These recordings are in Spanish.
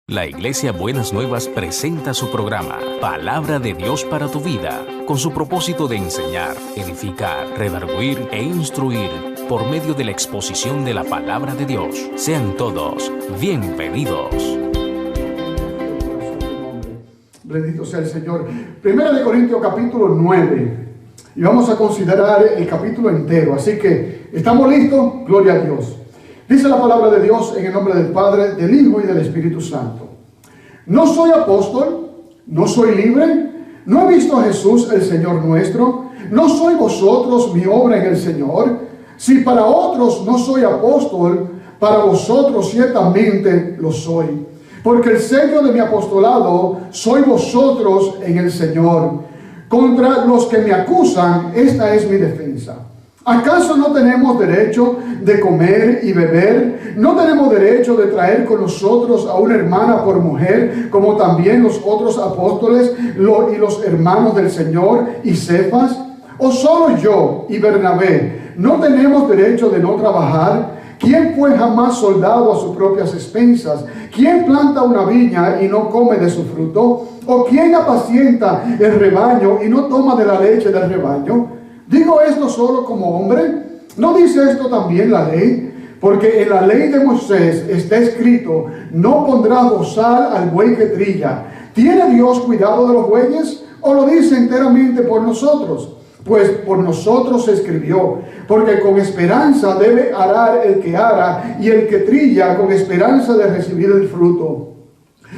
La Iglesia Buenas Nuevas presenta su programa Palabra de Dios para tu vida, con su propósito de enseñar, edificar, redarguir e instruir por medio de la exposición de la Palabra de Dios. Sean todos bienvenidos. Bendito sea el Señor. Primera de Corintios capítulo 9. Y vamos a considerar el capítulo entero. Así que, ¿estamos listos? Gloria a Dios. Dice la palabra de Dios en el nombre del Padre, del Hijo y del Espíritu Santo. No soy apóstol, no soy libre, no he visto a Jesús el Señor nuestro, no soy vosotros mi obra en el Señor. Si para otros no soy apóstol, para vosotros ciertamente lo soy. Porque el sello de mi apostolado soy vosotros en el Señor. Contra los que me acusan, esta es mi defensa. ¿Acaso no tenemos derecho de comer y beber? ¿No tenemos derecho de traer con nosotros a una hermana por mujer, como también los otros apóstoles y los hermanos del Señor y Cefas? ¿O solo yo y Bernabé no tenemos derecho de no trabajar? ¿Quién fue jamás soldado a sus propias expensas? ¿Quién planta una viña y no come de su fruto? ¿O quién apacienta el rebaño y no toma de la leche del rebaño? ¿Digo esto solo como hombre? ¿No dice esto también la ley? Porque en la ley de Moisés está escrito: no pondrás bozal al buey que trilla. ¿Tiene Dios cuidado de los bueyes? ¿O lo dice enteramente por nosotros? Pues por nosotros se escribió, porque con esperanza debe arar el que ara, y el que trilla con esperanza de recibir el fruto.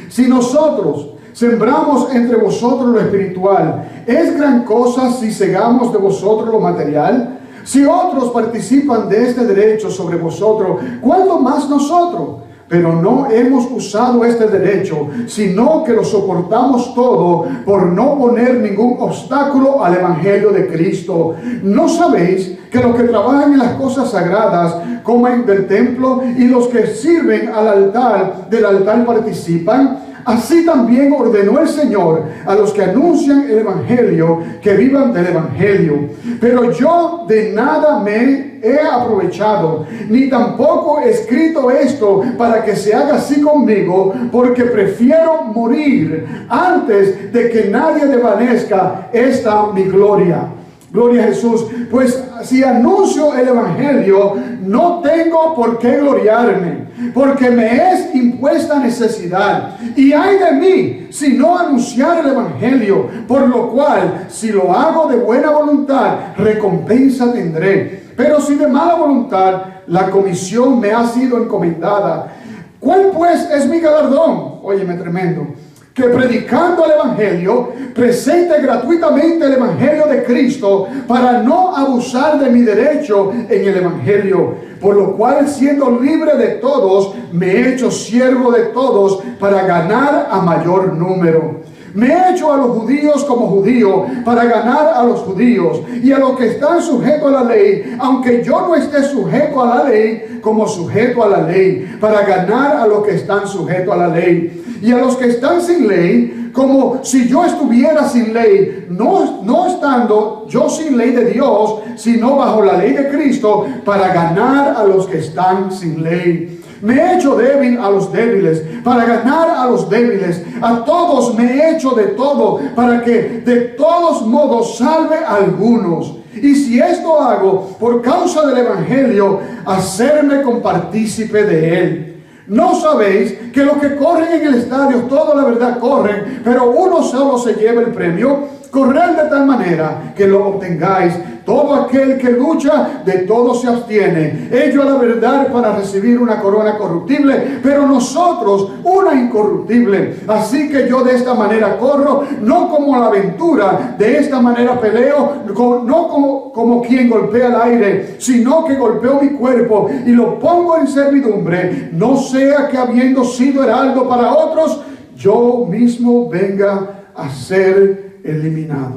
Si nosotros sembramos entre vosotros lo espiritual, ¿es gran cosa si segamos de vosotros lo material? Si otros participan de este derecho sobre vosotros, ¿cuánto más nosotros? Pero no hemos usado este derecho, sino que lo soportamos todo por no poner ningún obstáculo al Evangelio de Cristo. ¿No sabéis que los que trabajan en las cosas sagradas comen del templo, y los que sirven al altar del altar participan? Así también ordenó el Señor a los que anuncian el Evangelio que vivan del Evangelio. Pero yo de nada me he aprovechado, ni tampoco he escrito esto para que se haga así conmigo, porque prefiero morir antes de que nadie desvanezca esta mi gloria. Gloria a Jesús. Pues si anuncio el Evangelio, no tengo por qué gloriarme, porque me es impuesta necesidad. Y ay de mí si no anunciar el Evangelio, por lo cual, si lo hago de buena voluntad, recompensa tendré. Pero si de mala voluntad, la comisión me ha sido encomendada. ¿Cuál pues es mi galardón? Óyeme, tremendo. Que predicando el Evangelio, presente gratuitamente el Evangelio de Cristo, para no abusar de mi derecho en el Evangelio. Por lo cual, siendo libre de todos, me he hecho siervo de todos para ganar a mayor número. Me he hecho a los judíos como judío para ganar a los judíos, y a los que están sujetos a la ley, aunque yo no esté sujeto a la ley, como sujeto a la ley, para ganar a los que están sujetos a la ley. Y a los que están sin ley, como si yo estuviera sin ley, no estando yo sin ley de Dios, sino bajo la ley de Cristo, para ganar a los que están sin ley. Me he hecho débil a los débiles, para ganar a los débiles. A todos me he hecho de todo, para que de todos modos salve a algunos. Y si esto hago por causa del Evangelio, hacerme compartícipe de él. ¿No sabéis que los que corren en el estadio, toda la verdad corren, pero uno solo se lleva el premio? Corred de tal manera que lo obtengáis. Todo aquel que lucha, de todo se abstiene. Ellos a la verdad para recibir una corona corruptible, pero nosotros una incorruptible. Así que yo de esta manera corro, no como a la aventura, de esta manera peleo, no como quien golpea el aire, sino que golpeo mi cuerpo y lo pongo en servidumbre, no sea que habiendo sido heraldo para otros, yo mismo venga a ser eliminado.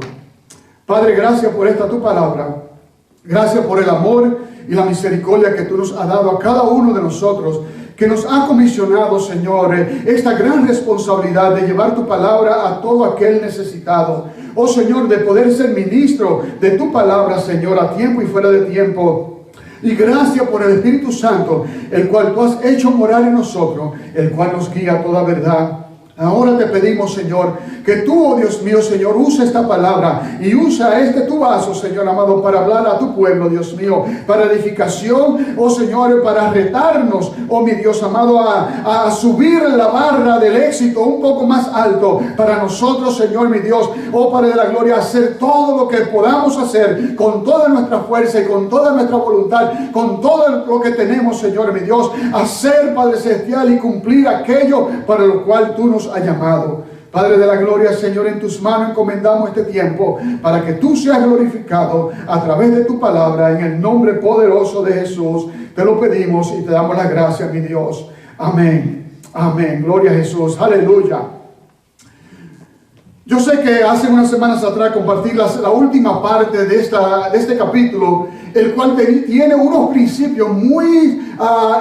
Padre, gracias por esta tu palabra. Gracias por el amor y la misericordia que tú nos has dado a cada uno de nosotros, que nos ha comisionado, Señor, esta gran responsabilidad de llevar tu palabra a todo aquel necesitado. Oh Señor, de poder ser ministro de tu palabra, Señor, a tiempo y fuera de tiempo. Y gracias por el Espíritu Santo, el cual tú has hecho morar en nosotros, el cual nos guía a toda verdad. Ahora te pedimos, Señor, que tú, oh Dios mío, Señor, usa esta palabra y usa este tu vaso, Señor amado, para hablar a tu pueblo, Dios mío, para edificación, oh Señor, para retarnos, oh mi Dios amado, a subir la barra del éxito un poco más alto para nosotros, Señor, mi Dios, oh Padre de la gloria, hacer todo lo que podamos hacer con toda nuestra fuerza y con toda nuestra voluntad, con todo lo que tenemos, Señor, mi Dios, hacer, Padre celestial, y cumplir aquello para lo cual tú nos has llamado. Padre de la gloria, Señor, en tus manos encomendamos este tiempo para que tú seas glorificado a través de tu palabra, en el nombre poderoso de Jesús. Te lo pedimos y te damos las gracias, mi Dios. Amén. Amén. Gloria a Jesús. Aleluya. Yo sé que hace unas semanas atrás compartí la última parte de este capítulo, el cual tiene unos principios muy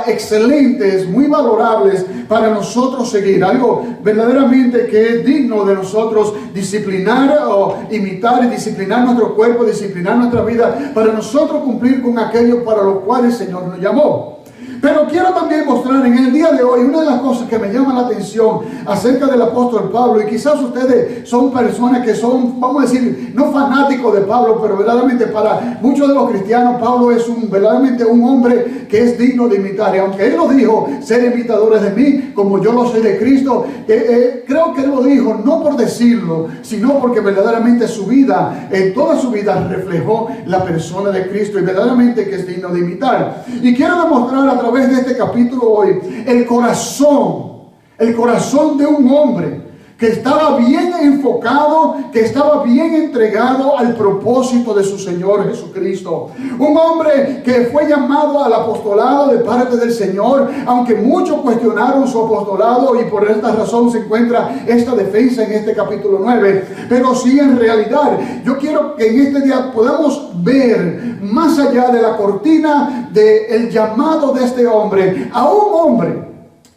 excelentes, muy valorables para nosotros seguir. Algo verdaderamente que es digno de nosotros disciplinar o imitar y disciplinar nuestro cuerpo, disciplinar nuestra vida, para nosotros cumplir con aquello para lo cual el Señor nos llamó. Pero quiero también mostrar en el día de hoy una de las cosas que me llama la atención acerca del apóstol Pablo. Y quizás ustedes son personas que son, vamos a decir, no fanáticos de Pablo, pero verdaderamente para muchos de los cristianos Pablo es verdaderamente un hombre que es digno de imitar. Y aunque él lo dijo, ser imitadores de mí como yo lo soy de Cristo, creo que él lo dijo no por decirlo, sino porque verdaderamente su vida, en toda su vida, reflejó la persona de Cristo y verdaderamente que es digno de imitar. Y quiero demostrar a través de este capítulo hoy el corazón de un hombre que estaba bien enfocado, que estaba bien entregado al propósito de su Señor Jesucristo. Un hombre que fue llamado al apostolado de parte del Señor, aunque muchos cuestionaron su apostolado, y por esta razón se encuentra esta defensa en este capítulo 9. Pero sí, en realidad, yo quiero que en este día podamos ver más allá de la cortina del llamado de este hombre, a un hombre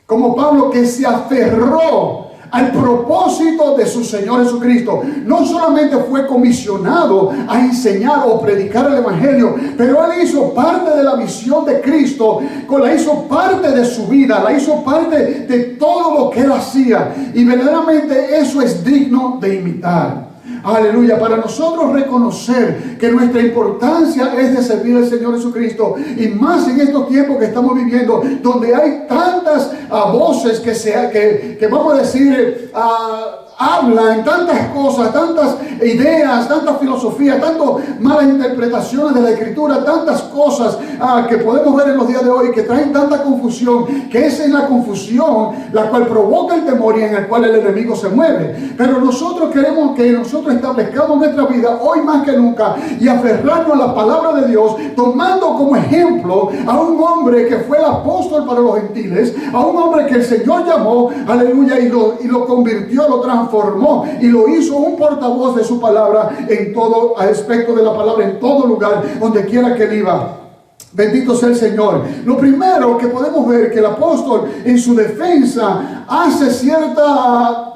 como Pablo que se aferró al propósito de su Señor Jesucristo. No solamente fue comisionado a enseñar o predicar el Evangelio, pero él hizo parte de la visión de Cristo, la hizo parte de su vida, la hizo parte de todo lo que él hacía. Y verdaderamente eso es digno de imitar. Aleluya, para nosotros reconocer que nuestra importancia es de servir al Señor Jesucristo, y más en estos tiempos que estamos viviendo, donde hay tantas voces que vamos a decir, hablan tantas cosas, tantas ideas, tantas filosofías, tantas malas interpretaciones de la Escritura, tantas cosas que podemos ver en los días de hoy que traen tanta confusión, que es en la confusión la cual provoca el temor y en el cual el enemigo se mueve. Pero nosotros queremos que nosotros establezcamos nuestra vida hoy más que nunca y aferrarnos a la palabra de Dios, tomando como ejemplo a un hombre que fue el apóstol para los gentiles, a un hombre que el Señor llamó, aleluya, y lo convirtió, lo transformó y lo hizo un portavoz de su palabra en todo aspecto de la palabra, en todo lugar, donde quiera que él iba. Bendito sea el Señor. Lo primero que podemos ver que el apóstol en su defensa hace ciertas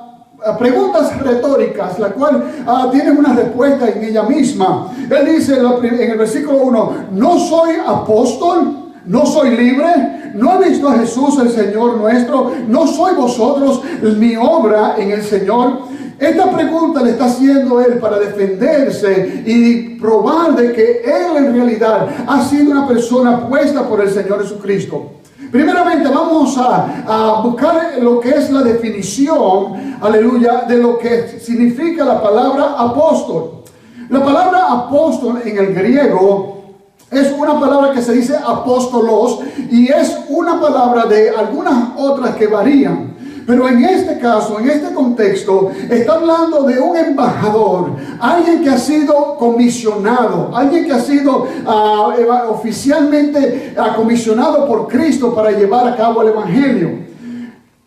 preguntas retóricas, la cual tiene una respuesta en ella misma. Él dice en el versículo 1: no soy apóstol, no soy libre, no he visto a Jesús el Señor nuestro, no soy vosotros mi obra en el Señor. Esta pregunta le está haciendo él para defenderse y probar de que él en realidad ha sido una persona puesta por el Señor Jesucristo. Primeramente vamos a buscar lo que es la definición, aleluya, de lo que significa la palabra apóstol. La palabra apóstol en el griego es una palabra que se dice apóstolos, y es una palabra de algunas otras que varían. Pero en este caso, en este contexto, está hablando de un embajador, alguien que ha sido comisionado, alguien que ha sido oficialmente comisionado por Cristo para llevar a cabo el Evangelio.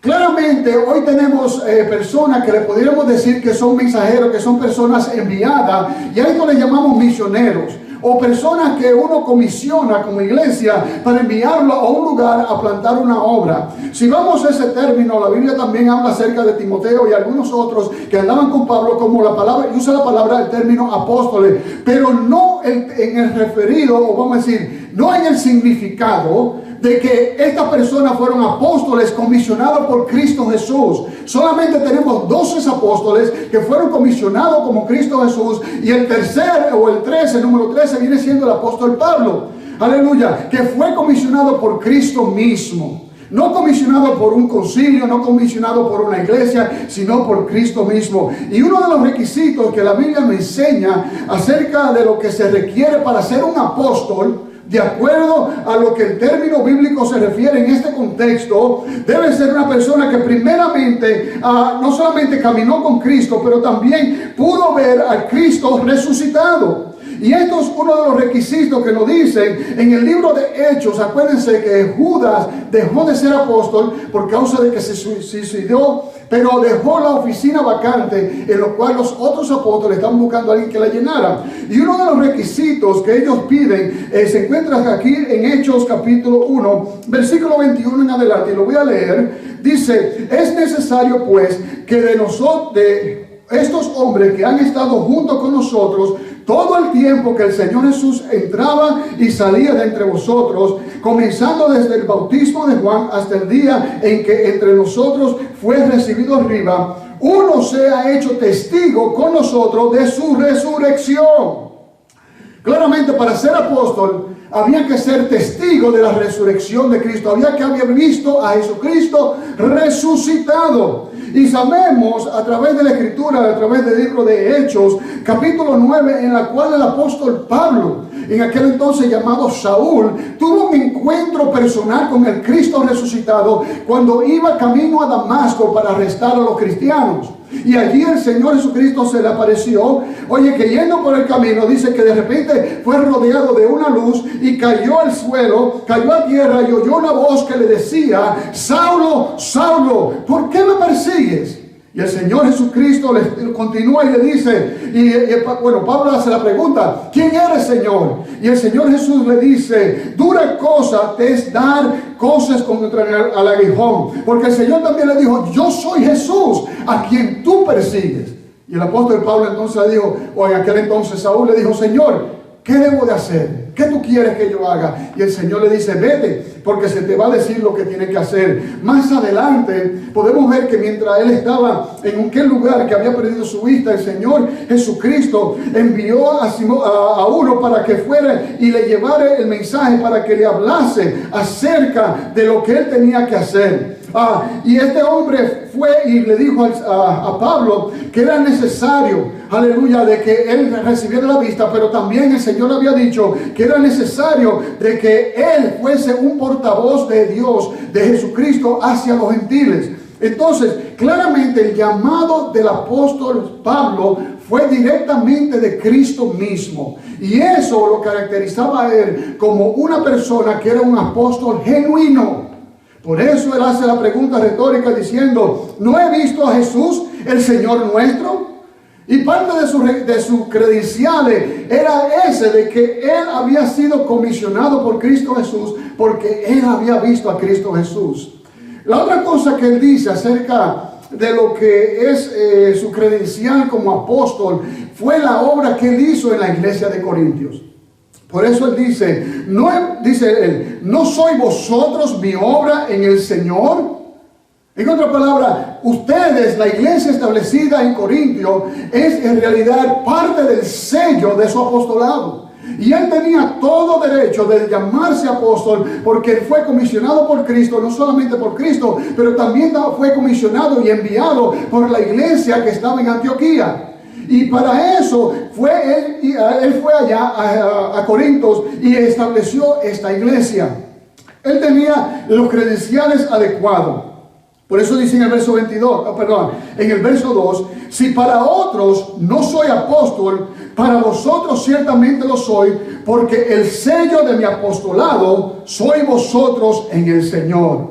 Claramente hoy tenemos personas que le podríamos decir que son mensajeros, que son personas enviadas, y a esto le llamamos misioneros. o personas que uno comisiona como iglesia para enviarlo a un lugar a plantar una obra. Si vamos a ese término, la Biblia también habla acerca de Timoteo y algunos otros que andaban con Pablo, como la palabra, usa la palabra, el término apóstoles, pero no en el referido, o vamos a decir, no en el significado de que estas personas fueron apóstoles comisionados por Cristo Jesús. Solamente tenemos 12 apóstoles que fueron comisionados como Cristo Jesús, y el tercer o el 13, el número 13 viene siendo el apóstol Pablo. Aleluya, que fue comisionado por Cristo mismo. No comisionado por un concilio, no comisionado por una iglesia, sino por Cristo mismo. Y uno de los requisitos que la Biblia me enseña acerca de lo que se requiere para ser un apóstol, de acuerdo a lo que el término bíblico se refiere en este contexto, debe ser una persona que primeramente no solamente caminó con Cristo, pero también pudo ver a Cristo resucitado. Y esto es uno de los requisitos que nos dicen en el libro de Hechos. Acuérdense que Judas dejó de ser apóstol por causa de que se suicidó, pero dejó la oficina vacante, en lo cual los otros apóstoles estaban buscando a alguien que la llenara. Y uno de los requisitos que ellos piden se encuentra aquí en Hechos capítulo 1, versículo 21 en adelante, y lo voy a leer. Dice: es necesario pues que de estos hombres que han estado junto con nosotros todo el tiempo que el Señor Jesús entraba y salía de entre vosotros, comenzando desde el bautismo de Juan hasta el día en que entre nosotros fue recibido arriba, uno sea hecho testigo con nosotros de su resurrección. Claramente, para ser apóstol había que ser testigo de la resurrección de Cristo. Había que haber visto a Jesucristo resucitado. Y sabemos a través de la Escritura, a través del libro de Hechos, capítulo 9, en la cual el apóstol Pablo, en aquel entonces llamado Saúl, tuvo un encuentro personal con el Cristo resucitado cuando iba camino a Damasco para arrestar a los cristianos. Y allí el Señor Jesucristo se le apareció. Oye, que yendo por el camino, dice que de repente fue rodeado de una luz y cayó al suelo, cayó a tierra, y oyó una voz que le decía: Saulo, Saulo, ¿por qué me persigues? Y el Señor Jesucristo le continúa y le dice, bueno, Pablo hace la pregunta: ¿quién eres, Señor? Y el Señor Jesús le dice: dura cosa te es dar cosas contra el aguijón, porque el Señor también le dijo: yo soy Jesús a quien tú persigues. Y el apóstol Pablo entonces le dijo, o en aquel entonces Saúl le dijo: Señor, ¿qué debo de hacer? ¿Qué tú quieres que yo haga? Y el Señor le dice: vete, porque se te va a decir lo que tiene que hacer. Más adelante podemos ver que mientras él estaba en aquel lugar que había perdido su vista, el Señor Jesucristo envió a uno para que fuera y le llevara el mensaje, para que le hablase acerca de lo que él tenía que hacer. Y este hombre fue y le dijo a Pablo que era necesario, aleluya, de que él recibiera la vista, pero también el Señor le había dicho que era necesario de que él fuese un portavoz de Dios, de Jesucristo, hacia los gentiles. Entonces, claramente el llamado del apóstol Pablo fue directamente de Cristo mismo, y eso lo caracterizaba a él como una persona que era un apóstol genuino. Por eso él hace la pregunta retórica diciendo: ¿no he visto a Jesús, el Señor nuestro? Y parte de sus credenciales era ese, de que él había sido comisionado por Cristo Jesús, porque él había visto a Cristo Jesús. La otra cosa que él dice acerca de lo que es su credencial como apóstol fue la obra que él hizo en la iglesia de Corintios. Por eso él dice, ¿no sois vosotros mi obra en el Señor? En otra palabra, ustedes, la iglesia establecida en Corintio, es en realidad parte del sello de su apostolado. Y él tenía todo derecho de llamarse apóstol, porque él fue comisionado por Cristo, no solamente por Cristo, pero también fue comisionado y enviado por la iglesia que estaba en Antioquía. Y para eso él fue allá a Corintios y estableció esta iglesia. Él tenía los credenciales adecuados. Por eso dice en el verso 22, en el verso 2, si para otros no soy apóstol, para vosotros ciertamente lo soy, porque el sello de mi apostolado soy vosotros en el Señor.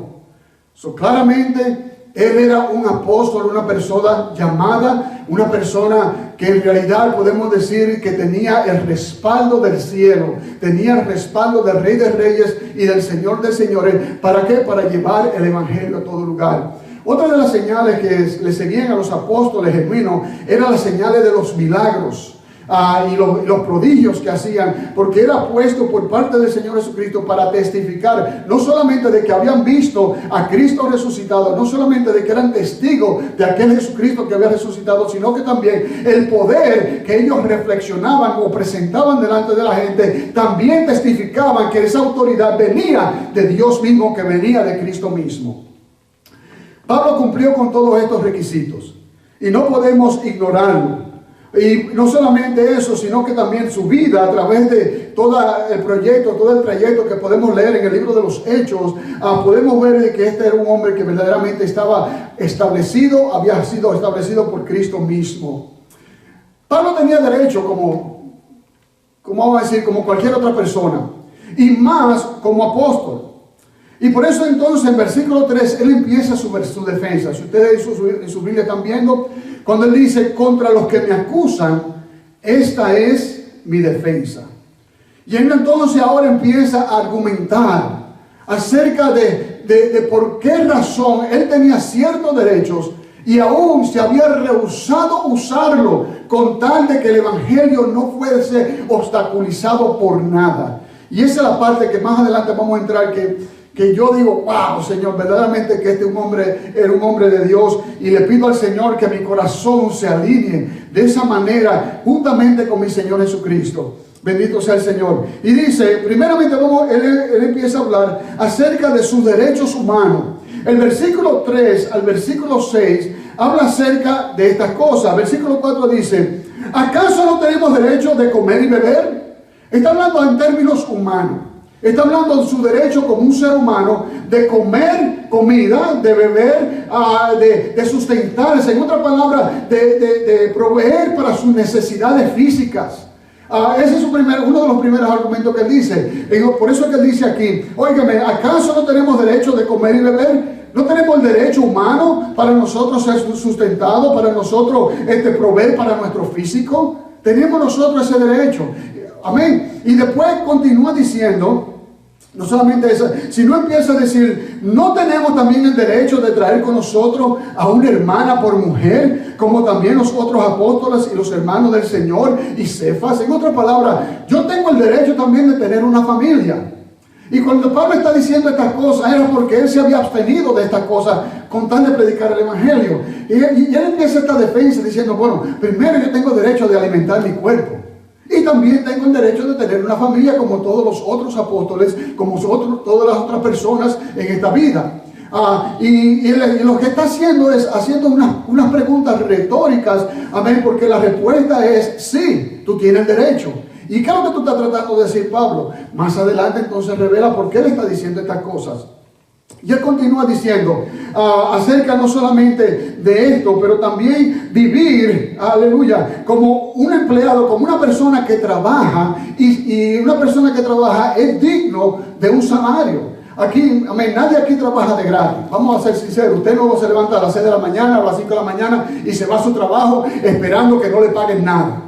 Claramente él era un apóstol, una persona llamada, una persona que en realidad podemos decir que tenía el respaldo del cielo, tenía el respaldo del Rey de Reyes y del Señor de Señores. ¿Para qué? Para llevar el Evangelio a todo lugar. Otra de las señales que le seguían a los apóstoles genuinos eran las señales de los milagros. Y los prodigios que hacían, porque era puesto por parte del Señor Jesucristo para testificar no solamente de que habían visto a Cristo resucitado, no solamente de que eran testigos de aquel Jesucristo que había resucitado, sino que también el poder que ellos reflexionaban o presentaban delante de la gente, también testificaban que esa autoridad venía de Dios mismo, que venía de Cristo mismo. Pablo cumplió con todos estos requisitos y no podemos ignorarlo. Y no solamente eso, sino que también su vida a través de todo el proyecto, todo el trayecto que podemos leer en el libro de los Hechos, podemos ver que este era un hombre que verdaderamente estaba establecido, había sido establecido por Cristo mismo. Pablo tenía derecho como vamos a decir, como cualquier otra persona, y más como apóstol. Y por eso entonces en versículo 3 él empieza su defensa. Si ustedes en su Biblia están viendo, cuando él dice: contra los que me acusan, esta es mi defensa. Y él entonces ahora empieza a argumentar acerca de por qué razón él tenía ciertos derechos y aún se había rehusado usarlo con tal de que el evangelio no fuese obstaculizado por nada. Y esa es la parte que más adelante vamos a entrar, que yo digo: wow, Señor, verdaderamente que este hombre era un hombre de Dios, y le pido al Señor que mi corazón se alinee de esa manera juntamente con mi Señor Jesucristo. Bendito sea el Señor. Y dice, primeramente él empieza a hablar acerca de sus derechos humanos. El versículo 3 al versículo 6 habla acerca de estas cosas. Versículo 4 dice: ¿acaso no tenemos derecho de comer y beber? Está hablando en términos humanos. Está hablando de su derecho como un ser humano de comer comida, de beber, de sustentarse. En otra palabra, de proveer para sus necesidades físicas. Ese es uno de los primeros argumentos que él dice. Por eso es que él dice aquí: óigame, ¿acaso no tenemos derecho de comer y beber? ¿No tenemos el derecho humano para nosotros ser sustentados, para nosotros proveer para nuestro físico? Tenemos nosotros ese derecho. Amén. Y después continúa diciendo, no solamente eso, sino empieza a decir: ¿no tenemos también el derecho de traer con nosotros a una hermana por mujer, como también los otros apóstoles y los hermanos del Señor y Cefas? En otras palabras, yo tengo el derecho también de tener una familia. Y cuando Pablo está diciendo estas cosas, era porque él se había abstenido de estas cosas con tal de predicar el evangelio. Y él empieza esta defensa diciendo: bueno, primero yo tengo derecho de alimentar mi cuerpo. Y también tengo el derecho de tener una familia como todos los otros apóstoles, como todas las otras personas en esta vida. Y lo que está haciendo es haciendo unas preguntas retóricas, amén, porque la respuesta es sí, tú tienes derecho. ¿Y qué es lo que tú estás tratando de decir, Pablo? Más adelante entonces revela por qué él está diciendo estas cosas. Y él continúa diciendo acerca no solamente de esto, pero también vivir, aleluya, como un empleado, como una persona que trabaja, y una persona que trabaja es digno de un salario. Aquí, amén, nadie aquí trabaja de gratis. Vamos a ser sinceros, usted no se levanta a las 6 de la mañana o a las 5 de la mañana y se va a su trabajo esperando que no le paguen nada,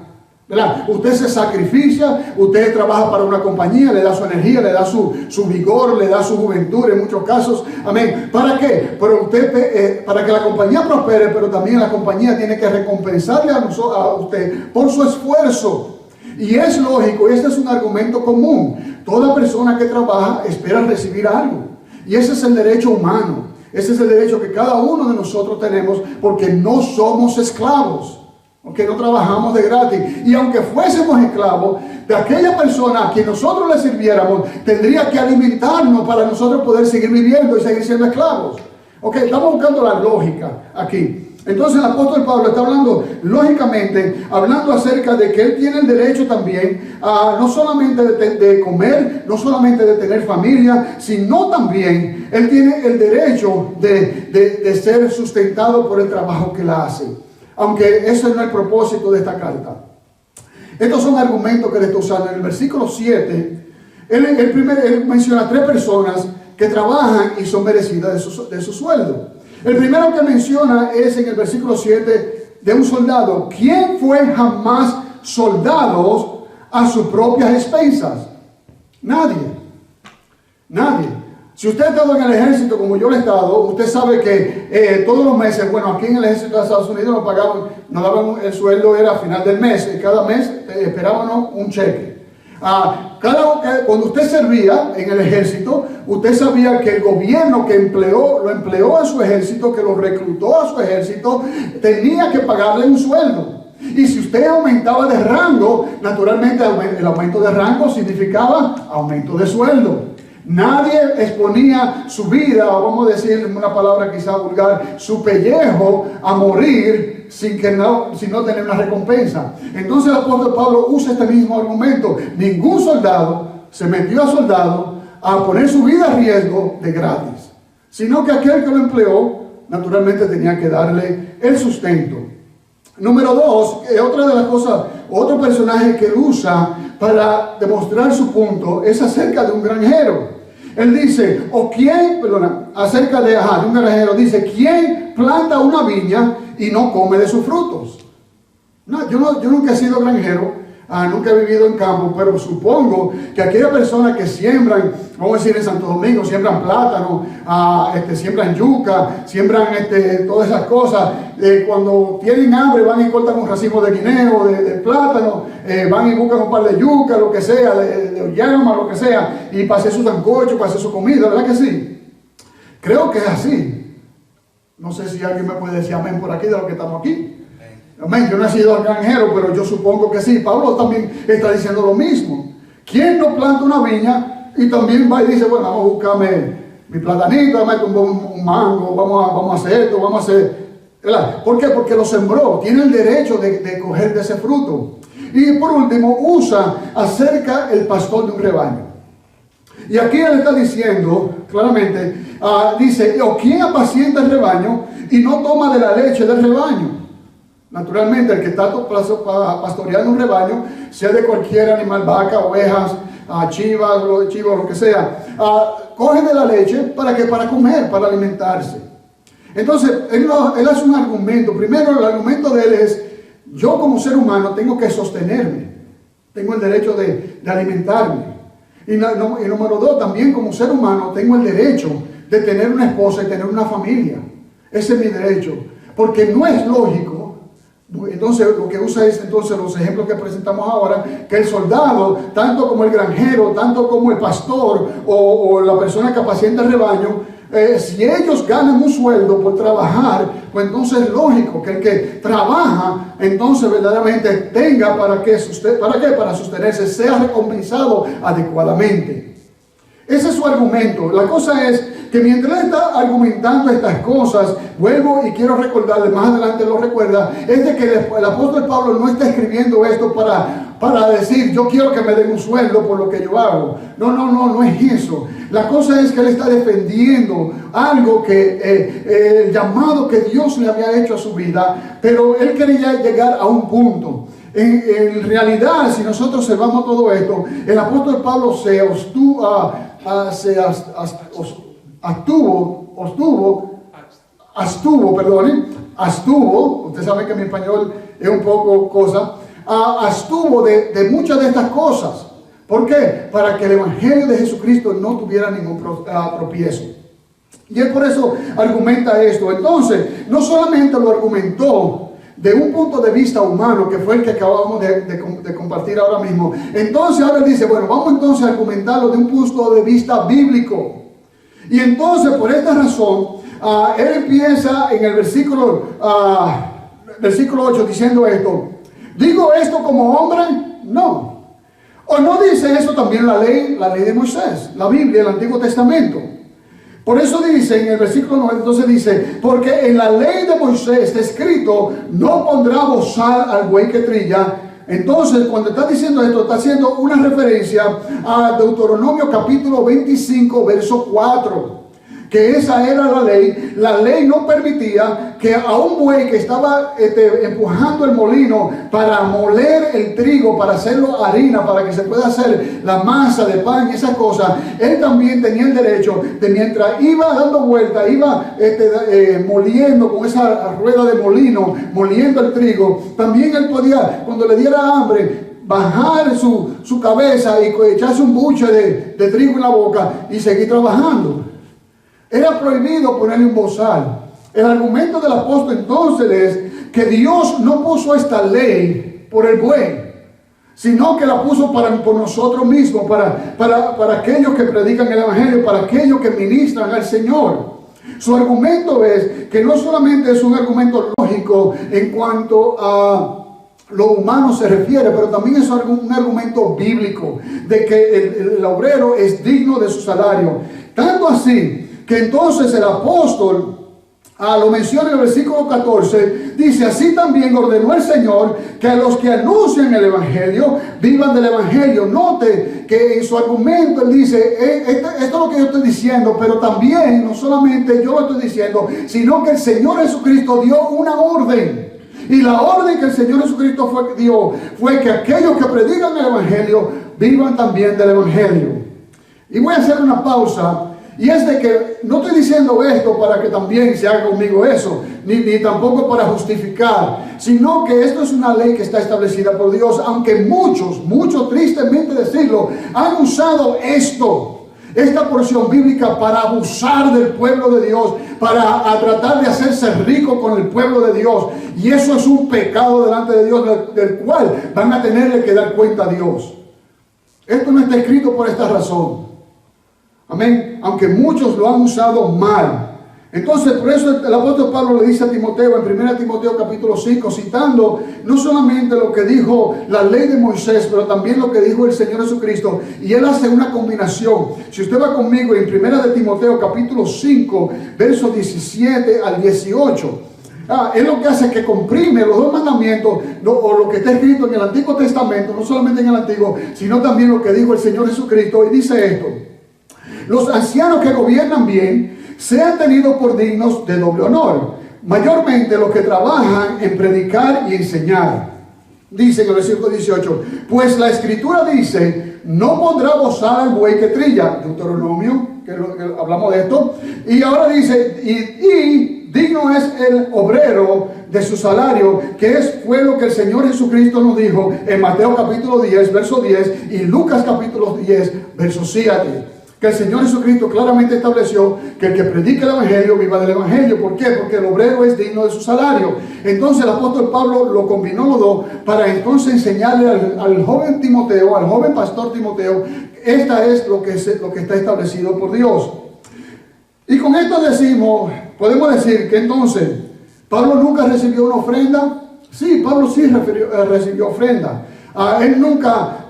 ¿verdad? Usted se sacrifica, usted trabaja para una compañía, le da su energía, le da su vigor, le da su juventud en muchos casos. Amén. ¿Para qué? Para que la compañía prospere, pero también la compañía tiene que recompensarle a usted por su esfuerzo. Y es lógico, este es un argumento común. Toda persona que trabaja espera recibir algo. Y ese es el derecho humano. Ese es el derecho que cada uno de nosotros tenemos, porque no somos esclavos. Aunque no trabajamos de gratis. Y aunque fuésemos esclavos, de aquella persona a quien nosotros le sirviéramos, tendría que alimentarnos para nosotros poder seguir viviendo y seguir siendo esclavos. Ok, estamos buscando la lógica aquí. Entonces el apóstol Pablo está hablando lógicamente, hablando acerca de que él tiene el derecho también no solamente de comer, no solamente de tener familia, sino también él tiene el derecho de ser sustentado por el trabajo que él hace. Aunque ese no es el propósito de esta carta. Estos son argumentos que le está usando. En el versículo 7, él menciona 3 personas que trabajan y son merecidas de su sueldo. El primero que menciona es en el versículo 7 de un soldado. ¿Quién fue jamás soldado a sus propias expensas? Nadie. Nadie. Si usted ha estado en el ejército como yo lo he estado, usted sabe que todos los meses, bueno, aquí en el ejército de Estados Unidos nos pagaban, nos daban el sueldo, era a final del mes, y cada mes esperábamos un cheque. Cuando usted servía en el ejército, usted sabía que el gobierno que lo empleó a su ejército, que lo reclutó a su ejército, tenía que pagarle un sueldo. Y si usted aumentaba de rango, naturalmente el aumento de rango significaba aumento de sueldo. Nadie exponía su vida, o vamos a decir una palabra quizá vulgar, su pellejo a morir sin no tener una recompensa. Entonces el apóstol Pablo usa este mismo argumento. Ningún soldado se metió a soldado a poner su vida a riesgo de gratis, sino que aquel que lo empleó naturalmente tenía que darle el sustento. Número 2, otra de las cosas, otro personaje que él usa para demostrar su punto es acerca de un granjero. Él dice, acerca de un granjero, dice, ¿quién planta una viña y no come de sus frutos? No, yo nunca he sido granjero, nunca he vivido en campo, pero supongo que aquellas personas que siembran, vamos a decir en Santo Domingo, siembran plátano, siembran yuca, siembran todas esas cosas, cuando tienen hambre van y cortan un racimo de guineo, de plátano, van y buscan un par de yuca, lo que sea, de llama, lo que sea, y para hacer su sancocho, para hacer su comida, ¿verdad que sí? Creo que es así. No sé si alguien me puede decir amén por aquí de lo que estamos aquí. Amén. Yo no he sido granjero, pero yo supongo que sí. Pablo también está diciendo lo mismo. ¿Quién no planta una viña y también va y dice, bueno, vamos a buscarme mi platanito, vamos a meter un mango, vamos a hacer esto, vamos a hacer... ¿verdad? ¿Por qué? Porque lo sembró. Tiene el derecho de coger de ese fruto. Y por último, usa acerca el pastor de un rebaño. Y aquí él está diciendo claramente, dice, o quién apacienta el rebaño y no toma de la leche del rebaño. Naturalmente, el que está pastoreando un rebaño, sea de cualquier animal, vaca, ovejas, chivas, lo que sea, coge de la leche para comer, para alimentarse. Entonces, él hace un argumento. Primero, el argumento de él es, yo como ser humano tengo que sostenerme, tengo el derecho de alimentarme. Y número 2, también como ser humano tengo el derecho de tener una esposa y tener una familia. Ese es mi derecho, porque no es lógico. Entonces lo que usa es entonces los ejemplos que presentamos ahora, que el soldado, tanto como el granjero, tanto como el pastor o la persona que apacienta el rebaño, si ellos ganan un sueldo por trabajar, pues entonces es lógico que el que trabaja, entonces verdaderamente tenga para sostenerse, sea recompensado adecuadamente. Ese es su argumento. La cosa es que mientras él está argumentando estas cosas, vuelvo y quiero recordarle, más adelante lo recuerda, es de que el apóstol Pablo no está escribiendo esto para decir, yo quiero que me den un sueldo por lo que yo hago. No es eso. La cosa es que él está defendiendo algo que, el llamado que Dios le había hecho a su vida, pero él quería llegar a un punto. En realidad, si nosotros observamos todo esto, el apóstol Pablo se abstuvo, usted sabe que mi español es un poco cosa, abstuvo de muchas de estas cosas. ¿Por qué? Para que el evangelio de Jesucristo no tuviera ningún tropiezo. Y él por eso argumenta esto. Entonces, no solamente lo argumentó de un punto de vista humano, que fue el que acabamos de compartir ahora mismo. Entonces ahora dice, bueno, vamos entonces a argumentarlo de un punto de vista bíblico. Y entonces por esta razón, él empieza en el versículo 8 diciendo esto. ¿Digo esto como hombre? No. ¿O no dice eso también la ley de Moisés, la Biblia, el Antiguo Testamento? Por eso dice en el versículo 9, entonces dice, porque en la ley de Moisés está escrito, no pondrá bozal al buey que trilla. Entonces, cuando está diciendo esto, está haciendo una referencia a Deuteronomio capítulo 25, verso 4. que esa era la ley. La ley no permitía que a un buey que estaba empujando el molino para moler el trigo, para hacerlo harina, para que se pueda hacer la masa de pan y esas cosas, él también tenía el derecho de, mientras iba dando vuelta, iba moliendo con esa rueda de molino, moliendo el trigo, también él podía, cuando le diera hambre, bajar su cabeza y echarse un buche de trigo en la boca y seguir trabajando. Era prohibido ponerle un bozal. El argumento del apóstol entonces es que Dios no puso esta ley por el buey, sino que la puso por nosotros mismos, para aquellos que predican el evangelio, para aquellos que ministran al Señor. Su argumento es que no solamente es un argumento lógico en cuanto a lo humano se refiere, pero también es un argumento bíblico de que el obrero es digno de su salario. Tanto así que entonces el apóstol lo menciona en el versículo 14, dice: así también ordenó el Señor que a los que anuncian el evangelio vivan del evangelio. Note que en su argumento él dice, esto es lo que yo estoy diciendo, pero también no solamente yo lo estoy diciendo, sino que el Señor Jesucristo dio una orden. Y la orden que el Señor Jesucristo dio fue que aquellos que predican el evangelio vivan también del evangelio. Y voy a hacer una pausa. Y es de que no estoy diciendo esto para que también se haga conmigo eso, ni tampoco para justificar, sino que esto es una ley que está establecida por Dios, aunque muchos tristemente decirlo, han usado esta porción bíblica para abusar del pueblo de Dios, para tratar de hacerse rico con el pueblo de Dios. Y eso es un pecado delante de Dios, del cual van a tenerle que dar cuenta a Dios. Esto no está escrito por esta razón. Amén. Aunque muchos lo han usado mal. Entonces, por eso el apóstol Pablo le dice a Timoteo en 1 Timoteo capítulo 5, citando no solamente lo que dijo la ley de Moisés, pero también lo que dijo el Señor Jesucristo. Y él hace una combinación. Si usted va conmigo en 1 Timoteo capítulo 5, versos 17 al 18. Es lo que hace que comprime los dos mandamientos, o lo que está escrito en el Antiguo Testamento, no solamente en el Antiguo, sino también lo que dijo el Señor Jesucristo. Y dice esto: los ancianos que gobiernan bien sean tenidos por dignos de doble honor, mayormente los que trabajan en predicar y enseñar. Dice en el versículo 18, pues la Escritura dice, no pondrá bozal al buey que trilla, Deuteronomio, que hablamos de esto, y ahora dice, y digno es el obrero de su salario, que fue lo que el Señor Jesucristo nos dijo en Mateo capítulo 10, verso 10, y Lucas capítulo 10, verso 7. Que el Señor Jesucristo claramente estableció que el que predique el evangelio viva del evangelio. ¿Por qué? Porque el obrero es digno de su salario. Entonces el apóstol Pablo lo combinó los dos para entonces enseñarle al joven Timoteo, al joven pastor Timoteo, esta es lo que está establecido por Dios. Y con esto podemos decir que entonces Pablo nunca recibió una ofrenda. Sí, Pablo sí recibió ofrenda. Él nunca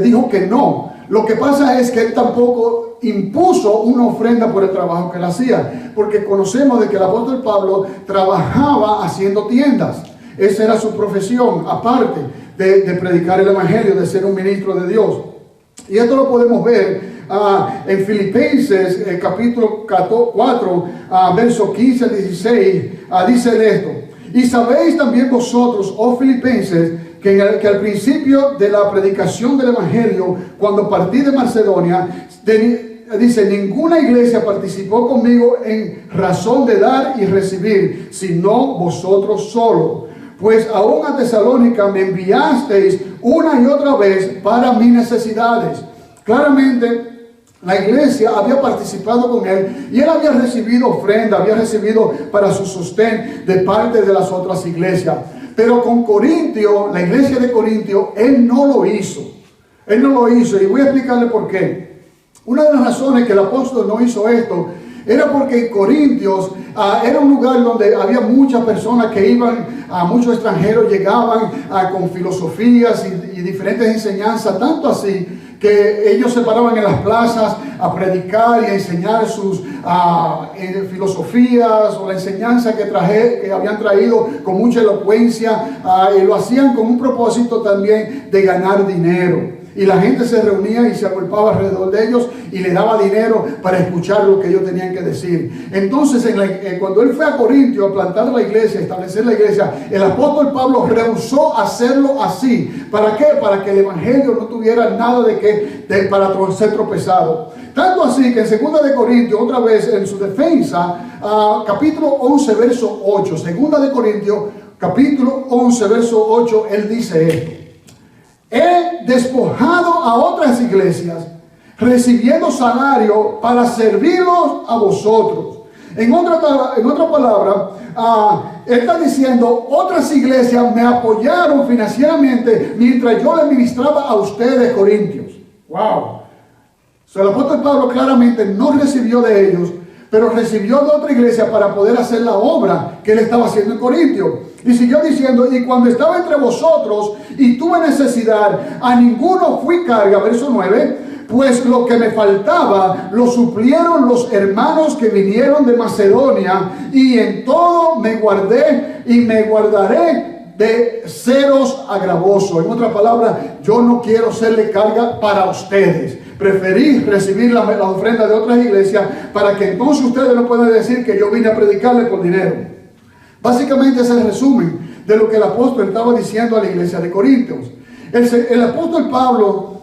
dijo que no. Lo que pasa es que él tampoco impuso una ofrenda por el trabajo que él hacía, porque conocemos de que el apóstol Pablo trabajaba haciendo tiendas. Esa era su profesión, aparte de predicar el evangelio, de ser un ministro de Dios. Y esto lo podemos ver en Filipenses capítulo 4, verso 15 al 16, dice esto: y sabéis también vosotros, oh filipenses, que al principio de la predicación del evangelio, cuando partí de Macedonia, dice, ninguna iglesia participó conmigo en razón de dar y recibir, sino vosotros solo. Pues aún a Tesalónica me enviasteis una y otra vez para mis necesidades. Claramente la iglesia había participado con él y él había recibido ofrenda, había recibido para su sostén de parte de las otras iglesias. Pero con Corintio, la iglesia de Corintio, él no lo hizo. Él no lo hizo, y voy a explicarle por qué. Una de las razones que el apóstol no hizo esto era porque en Corintios era un lugar donde había muchas personas que iban, muchos extranjeros llegaban con filosofías y diferentes enseñanzas, tanto así que ellos se paraban en las plazas a predicar y a enseñar sus filosofías o la enseñanza que habían traído con mucha elocuencia, y lo hacían con un propósito también de ganar dinero. y la gente se reunía y se agolpaba alrededor de ellos y le daba dinero para escuchar lo que ellos tenían que decir. Entonces, cuando él fue a Corintio a plantar la iglesia, establecer la iglesia, el apóstol Pablo rehusó hacerlo así. ¿Para qué? Para que el evangelio no tuviera nada para ser tropezado. Tanto así que en 2 de Corintios, otra vez en su defensa, capítulo 11, verso 8, 2 de Corintios, capítulo 11, verso 8, él dice esto: he despojado a otras iglesias, recibiendo salario para servirlos a vosotros. En otra palabra, él está diciendo, otras iglesias me apoyaron financieramente mientras yo le ministraba a ustedes, corintios. ¡Wow! El apóstol Pablo claramente no recibió de ellos, pero recibió de otra iglesia para poder hacer la obra que él estaba haciendo en Corintio. Y siguió diciendo, y cuando estaba entre vosotros y tuve necesidad, a ninguno fui carga, verso 9, pues lo que me faltaba lo suplieron los hermanos que vinieron de Macedonia, y en todo me guardé y me guardaré de seros agravoso. En otras palabras, yo no quiero serle carga para ustedes. Preferí recibir la ofrenda de otras iglesias para que entonces ustedes no puedan decir que yo vine a predicarle por dinero. Básicamente es el resumen de lo que el apóstol estaba diciendo a la iglesia de Corintios. El apóstol Pablo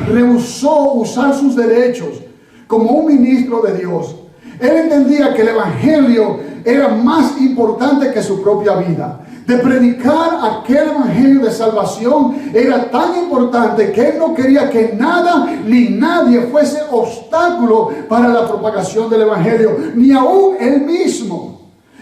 rehusó usar sus derechos como un ministro de Dios. Él entendía que el evangelio era más importante que su propia vida. De predicar aquel evangelio de salvación era tan importante que él no quería que nada ni nadie fuese obstáculo para la propagación del evangelio, ni aún él mismo.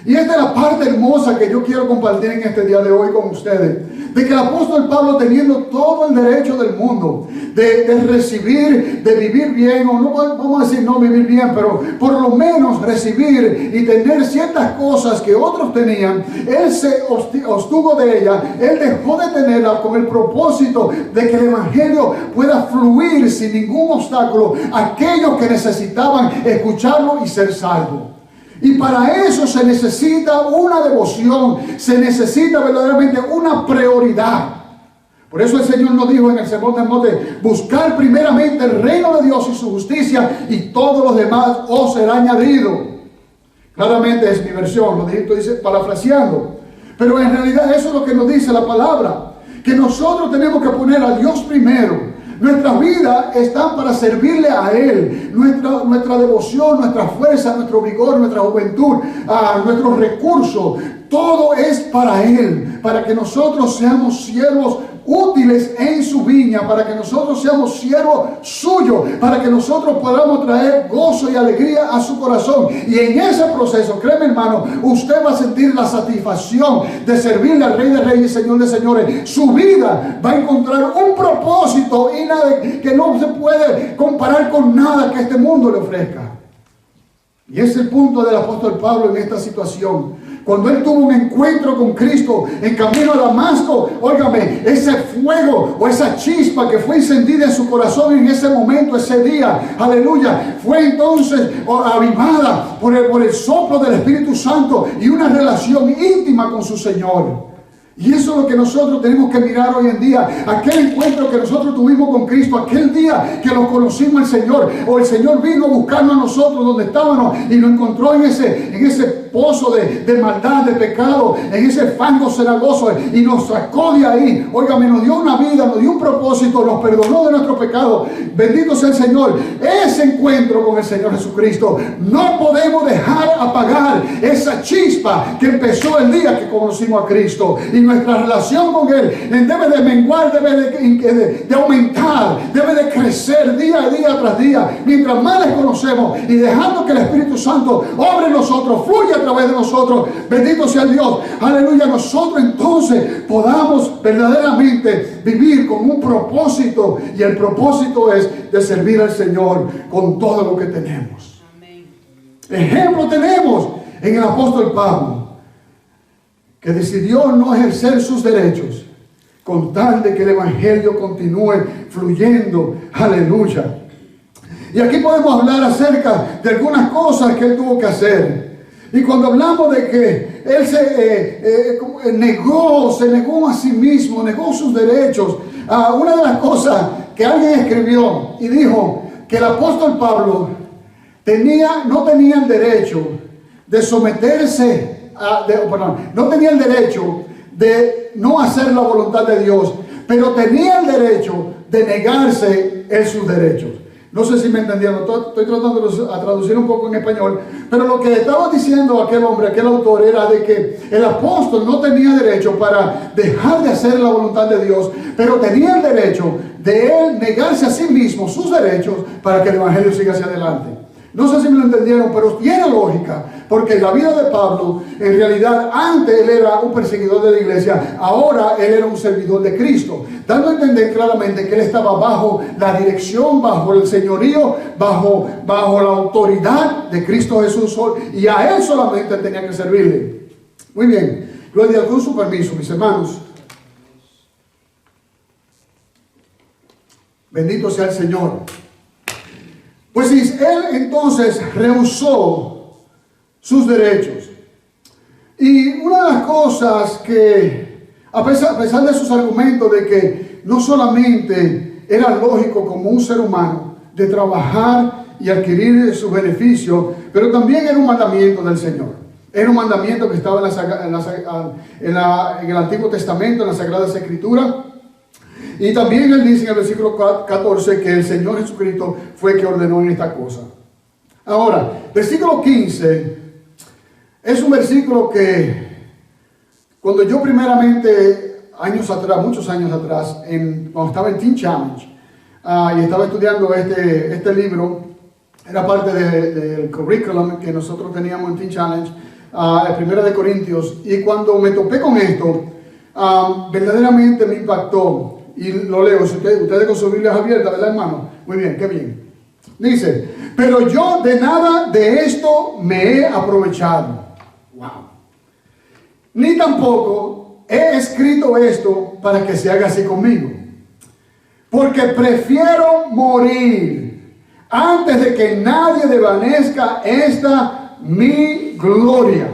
Y esta es la parte hermosa que yo quiero compartir en este día de hoy con ustedes. De que el apóstol Pablo, teniendo todo el derecho del mundo de recibir, de vivir bien, o no vamos a decir no vivir bien, pero por lo menos recibir y tener ciertas cosas que otros tenían, él se abstuvo de ella, él dejó de tenerla con el propósito de que el evangelio pueda fluir sin ningún obstáculo a aquellos que necesitaban escucharlo y ser salvos. Y para eso se necesita una devoción, se necesita verdaderamente una prioridad. Por eso el Señor nos dijo en el Sermón del Monte, buscar primeramente el reino de Dios y su justicia, y todo lo demás os será añadido. Claramente es mi versión, lo dice parafraseando. Pero en realidad eso es lo que nos dice la palabra, que nosotros tenemos que poner a Dios primero. Nuestras vidas están para servirle a Él. Nuestra devoción, nuestra fuerza, nuestro vigor, nuestra juventud, nuestros recursos, todo es para Él, para que nosotros seamos siervos útiles en su viña, para que nosotros seamos siervos suyos, para que nosotros podamos traer gozo y alegría a su corazón. Y en ese proceso, créeme hermano, usted va a sentir la satisfacción de servirle al Rey de Reyes y Señor de Señores. Su vida va a encontrar un propósito y nada que no se puede comparar con nada que este mundo le ofrezca. Y ese es el punto del apóstol Pablo en esta situación. Cuando él tuvo un encuentro con Cristo en camino a Damasco, óigame, ese fuego o esa chispa que fue encendida en su corazón en ese momento, ese día, aleluya, fue entonces avivada por el soplo del Espíritu Santo y una relación íntima con su Señor. Y eso es lo que nosotros tenemos que mirar hoy en día. Aquel encuentro que nosotros tuvimos con Cristo, aquel día que nos conocimos al Señor, o el Señor vino a buscarnos a nosotros donde estábamos y nos encontró en ese pozo de maldad, de pecado, en ese fango cenagoso, y nos sacó de ahí. Óigame, nos dio una vida, nos dio un propósito, nos perdonó de nuestro pecado. Bendito sea el Señor. Ese encuentro con el Señor Jesucristo, no podemos dejar apagar esa chispa que empezó el día que conocimos a Cristo. Y nuestra relación con Él debe de menguar, debe de aumentar, debe de crecer día tras día. Mientras más les conocemos y dejando que el Espíritu Santo obre en nosotros, fluya a través de nosotros, bendito sea Dios, aleluya, nosotros entonces podamos verdaderamente vivir con un propósito, y el propósito es de servir al Señor con todo lo que tenemos. Amén. Ejemplo tenemos en el apóstol Pablo, que decidió no ejercer sus derechos con tal de que el evangelio continúe fluyendo. Aleluya. Y aquí podemos hablar acerca de algunas cosas que él tuvo que hacer. Y cuando hablamos de que él se negó a sí mismo, negó sus derechos. Una de las cosas que alguien escribió y dijo que el apóstol Pablo no tenía el derecho de someterse no tenía el derecho de no hacer la voluntad de Dios, pero tenía el derecho de negarse en sus derechos. No sé si me entendieron, estoy tratando de traducir un poco en español, pero lo que estaba diciendo aquel hombre, aquel autor, era de que el apóstol no tenía derecho para dejar de hacer la voluntad de Dios, pero tenía el derecho de él negarse a sí mismo sus derechos para que el evangelio siga hacia adelante. No sé si me lo entendieron, pero tiene lógica, porque en la vida de Pablo, en realidad, antes él era un perseguidor de la iglesia, ahora él era un servidor de Cristo, dando a entender claramente que él estaba bajo la dirección, bajo el señorío, bajo la autoridad de Cristo Jesús, y a él solamente tenía que servirle. Muy bien, gloria a Dios, con su permiso, mis hermanos. Bendito sea el Señor. Pues si él entonces rehusó sus derechos, y una de las cosas que, a pesar de sus argumentos de que no solamente era lógico como un ser humano de trabajar y adquirir su beneficio, pero también era un mandamiento del Señor. Era un mandamiento que estaba en el Antiguo Testamento, en las Sagradas Escrituras. Y también él dice en el versículo 14 que el Señor Jesucristo fue el que ordenó en esta cosa. Ahora, versículo 15 es un versículo que cuando yo primeramente, muchos años atrás, cuando estaba en Teen Challenge y estaba estudiando este libro, era parte del curriculum que nosotros teníamos en Teen Challenge, el 1 Corintios, y cuando me topé con esto, verdaderamente me impactó. Y lo leo, si ustedes con sus Biblias abiertas, ¿verdad, hermano? Muy bien, qué bien. Dice, pero yo de nada de esto me he aprovechado. Wow. Ni tampoco he escrito esto para que se haga así conmigo. Porque prefiero morir antes de que nadie desvanezca esta mi gloria.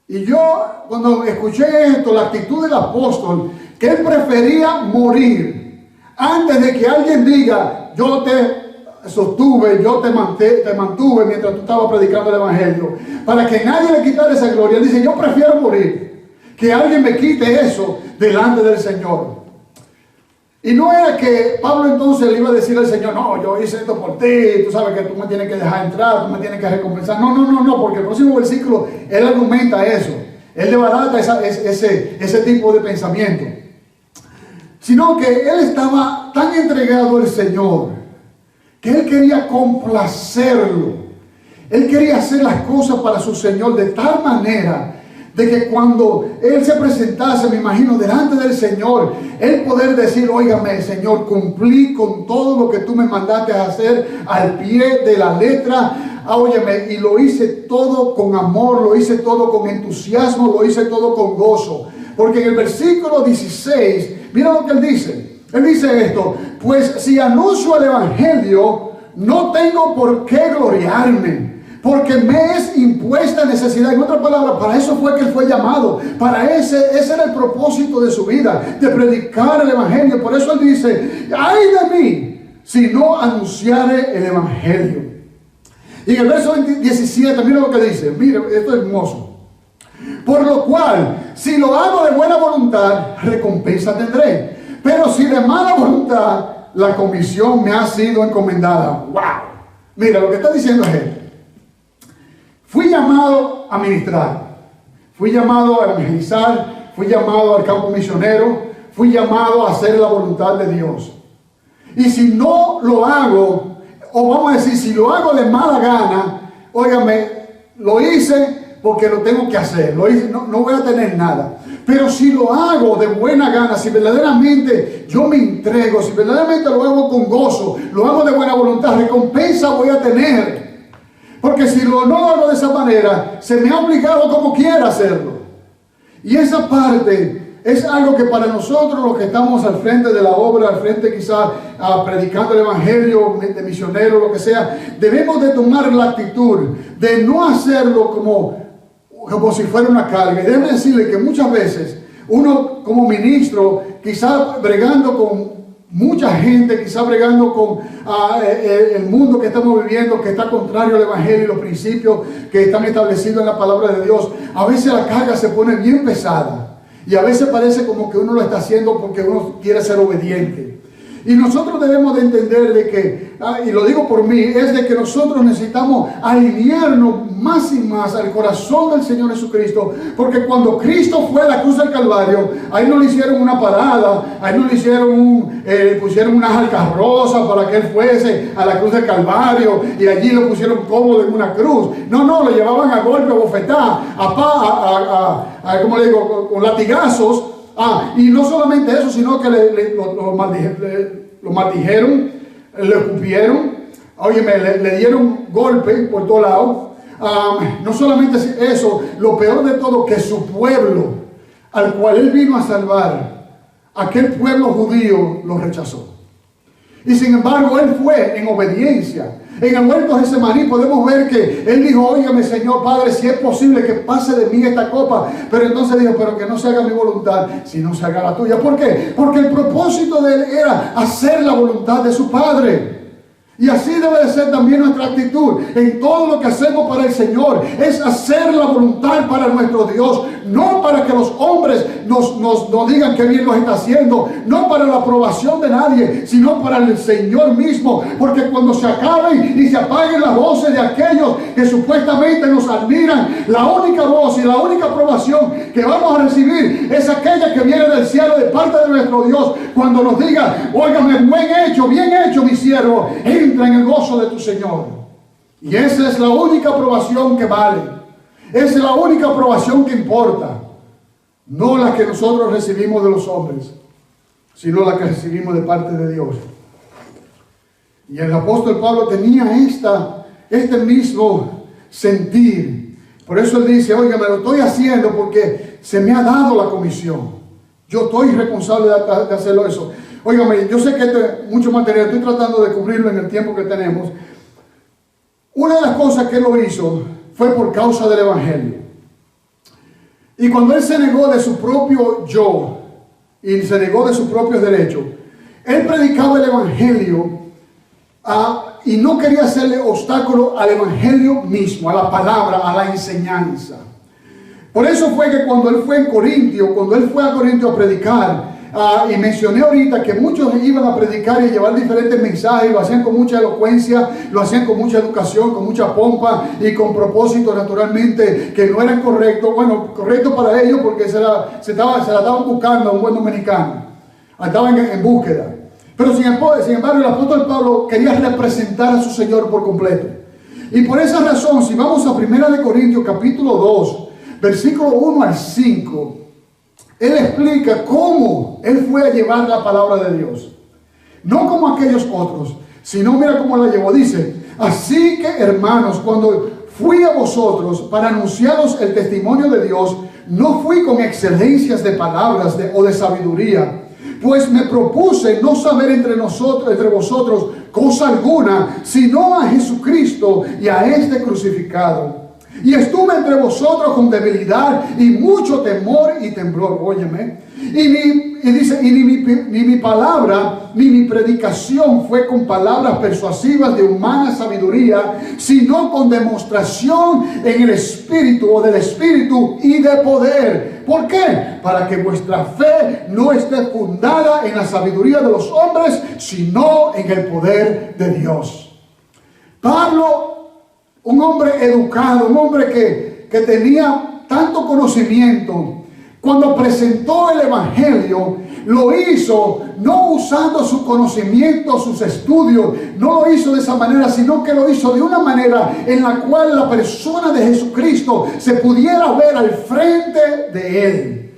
Y yo, cuando escuché esto, la actitud del apóstol, que él prefería morir antes de que alguien diga, yo te sostuve, yo te mantuve mientras tú estabas predicando el evangelio, para que nadie le quitara esa gloria. Él dice, yo prefiero morir que alguien me quite eso delante del Señor. Y no era que Pablo entonces le iba a decir al Señor, no, yo hice esto por ti, tú sabes que tú me tienes que dejar entrar, tú me tienes que recompensar. No, porque el próximo versículo él argumenta eso. Él debarata ese tipo de pensamiento. Sino que él estaba tan entregado al Señor que él quería complacerlo. Él quería hacer las cosas para su Señor de tal manera de que cuando él se presentase, me imagino, delante del Señor, él poder decir, óigame, Señor, cumplí con todo lo que tú me mandaste a hacer al pie de la letra. Óyeme, y lo hice todo con amor, lo hice todo con entusiasmo, lo hice todo con gozo. Porque en el versículo 16, mira lo que él dice. Él dice esto, pues si anuncio el evangelio, no tengo por qué gloriarme, porque me es impuesta necesidad. En otras palabras, para eso fue que él fue llamado. Ese era el propósito de su vida, de predicar el evangelio. Por eso él dice, ay de mí, si no anunciare el evangelio. Y en el verso 17, mira lo que dice. Mira, esto es hermoso. Por lo cual, si lo hago de buena voluntad, recompensa tendré. Pero si de mala voluntad, la comisión me ha sido encomendada. ¡Wow! Mira, lo que está diciendo es esto. Fui llamado a ministrar. Fui llamado a evangelizar. Fui llamado al campo misionero. Fui llamado a hacer la voluntad de Dios. Y si no lo hago, o vamos a decir, si lo hago de mala gana, óigame, lo hice porque lo tengo que hacer, lo hice, no voy a tener nada. Pero si lo hago de buena gana, si verdaderamente yo me entrego, si verdaderamente lo hago con gozo, lo hago de buena voluntad, recompensa voy a tener. Porque si no lo hago de esa manera, se me ha obligado como quiera hacerlo. Y esa parte es algo que para nosotros, los que estamos al frente de la obra, al frente quizás predicando el evangelio, de misionero, lo que sea, debemos de tomar la actitud de no hacerlo como como si fuera una carga. Y déjeme decirle que muchas veces uno como ministro, quizás bregando con mucha gente, quizás bregando con el mundo que estamos viviendo, que está contrario al Evangelio y los principios que están establecidos en la palabra de Dios, a veces la carga se pone bien pesada y a veces parece como que uno lo está haciendo porque uno quiere ser obediente. Y nosotros debemos de entender de que, y lo digo por mí, es de que nosotros necesitamos alinearnos más y más al corazón del Señor Jesucristo, porque cuando Cristo fue a la cruz del Calvario, ahí no le hicieron una parada, ahí no le hicieron pusieron unas alcarrozas para que Él fuese a la cruz del Calvario y allí lo pusieron cómodo en una cruz. No, lo llevaban a golpe, a bofetar, ¿cómo le digo? Con latigazos. Y no solamente eso, sino que lo maldijeron, le escupieron, le dieron golpes por todos lados. No solamente eso, lo peor de todo, que su pueblo, al cual Él vino a salvar, aquel pueblo judío lo rechazó. Y sin embargo, Él fue en obediencia. En el huerto de Getsemaní podemos ver que Él dijo: óigame, Señor Padre, si es posible que pase de mí esta copa. Pero entonces dijo: pero que no se haga mi voluntad, sino se haga la tuya. ¿Por qué? Porque el propósito de Él era hacer la voluntad de su Padre. Y así debe de ser también nuestra actitud en todo lo que hacemos para el Señor. Es hacer la voluntad para nuestro Dios, no para que los hombres nos digan que bien lo está haciendo, no para la aprobación de nadie, sino para el Señor mismo. Porque cuando se acaben y se apaguen las voces de aquellos que supuestamente nos admiran, la única voz y la única aprobación que vamos a recibir es aquella que viene del cielo de parte de nuestro Dios, cuando nos diga: óigame, bien hecho mi siervo, entra en el gozo de tu Señor. Y esa es la única aprobación que vale. Esa es la única aprobación que importa. No la que nosotros recibimos de los hombres, sino la que recibimos de parte de Dios. Y el apóstol Pablo tenía este mismo sentir. Por eso él dice: oiga, me lo estoy haciendo porque se me ha dado la comisión. Yo estoy responsable de hacerlo eso. Óigame, yo sé que mucho material, estoy tratando de cubrirlo en el tiempo que tenemos. Una de las cosas que él lo hizo fue por causa del Evangelio. Y cuando él se negó de su propio yo y se negó de sus propios derechos, él predicaba el Evangelio y no quería hacerle obstáculo al Evangelio mismo, a la palabra, a la enseñanza. Por eso fue que cuando él fue a Corintio a predicar, y mencioné ahorita que muchos iban a predicar y llevar diferentes mensajes, lo hacían con mucha elocuencia, lo hacían con mucha educación, con mucha pompa y con propósitos naturalmente que no eran correctos. Bueno, correctos para ellos porque se la estaban buscando a un buen dominicano, estaban en búsqueda. Pero sin embargo el apóstol Pablo quería representar a su Señor por completo. Y por esa razón, si vamos a 1 Corintios capítulo 2, versículo 1 al 5, él explica cómo él fue a llevar la palabra de Dios. No como aquellos otros, sino mira cómo la llevó. Dice: así que, hermanos, cuando fui a vosotros para anunciaros el testimonio de Dios, no fui con excelencias de palabras o de sabiduría, pues me propuse no saber entre vosotros cosa alguna, sino a Jesucristo y a este crucificado. Y estuve entre vosotros con debilidad y mucho temor y temblor. Óyeme. Y dice: y ni mi palabra ni mi predicación fue con palabras persuasivas de humana sabiduría, sino con demostración en el Espíritu o del Espíritu y de poder. ¿Por qué? Para que vuestra fe no esté fundada en la sabiduría de los hombres, sino en el poder de Dios. Pablo, un hombre educado, un hombre que tenía tanto conocimiento, cuando presentó el Evangelio, lo hizo no usando su conocimiento, sus estudios, no lo hizo de esa manera, sino que lo hizo de una manera en la cual la persona de Jesucristo se pudiera ver al frente de él.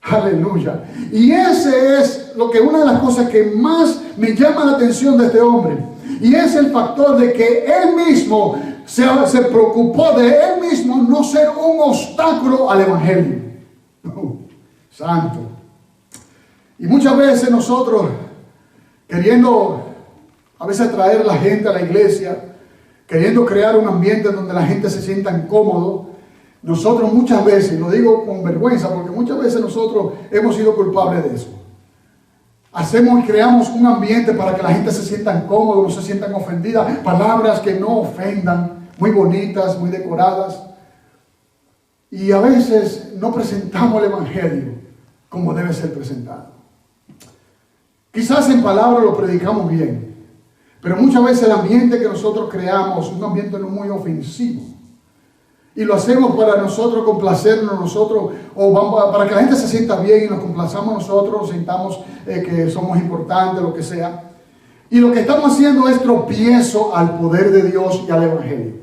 Aleluya. Y ese es una de las cosas que más me llama la atención de este hombre. Y es el factor de que él mismo se preocupó de él mismo no ser un obstáculo al Evangelio. Santo. Y muchas veces nosotros, queriendo a veces traer a la gente a la iglesia, queriendo crear un ambiente donde la gente se sienta incómodo, nosotros muchas veces, lo digo con vergüenza, porque muchas veces nosotros hemos sido culpables de eso. Hacemos y creamos un ambiente para que la gente se sienta cómoda, no se sientan ofendidas, palabras que no ofendan, muy bonitas, muy decoradas. Y a veces no presentamos el Evangelio como debe ser presentado. Quizás en palabras lo predicamos bien, pero muchas veces el ambiente que nosotros creamos es un ambiente no muy ofensivo. Y lo hacemos para nosotros complacernos nosotros, o para que la gente se sienta bien y nos complazamos nosotros, sintamos que somos importantes, lo que sea. Y lo que estamos haciendo es tropiezo al poder de Dios y al Evangelio.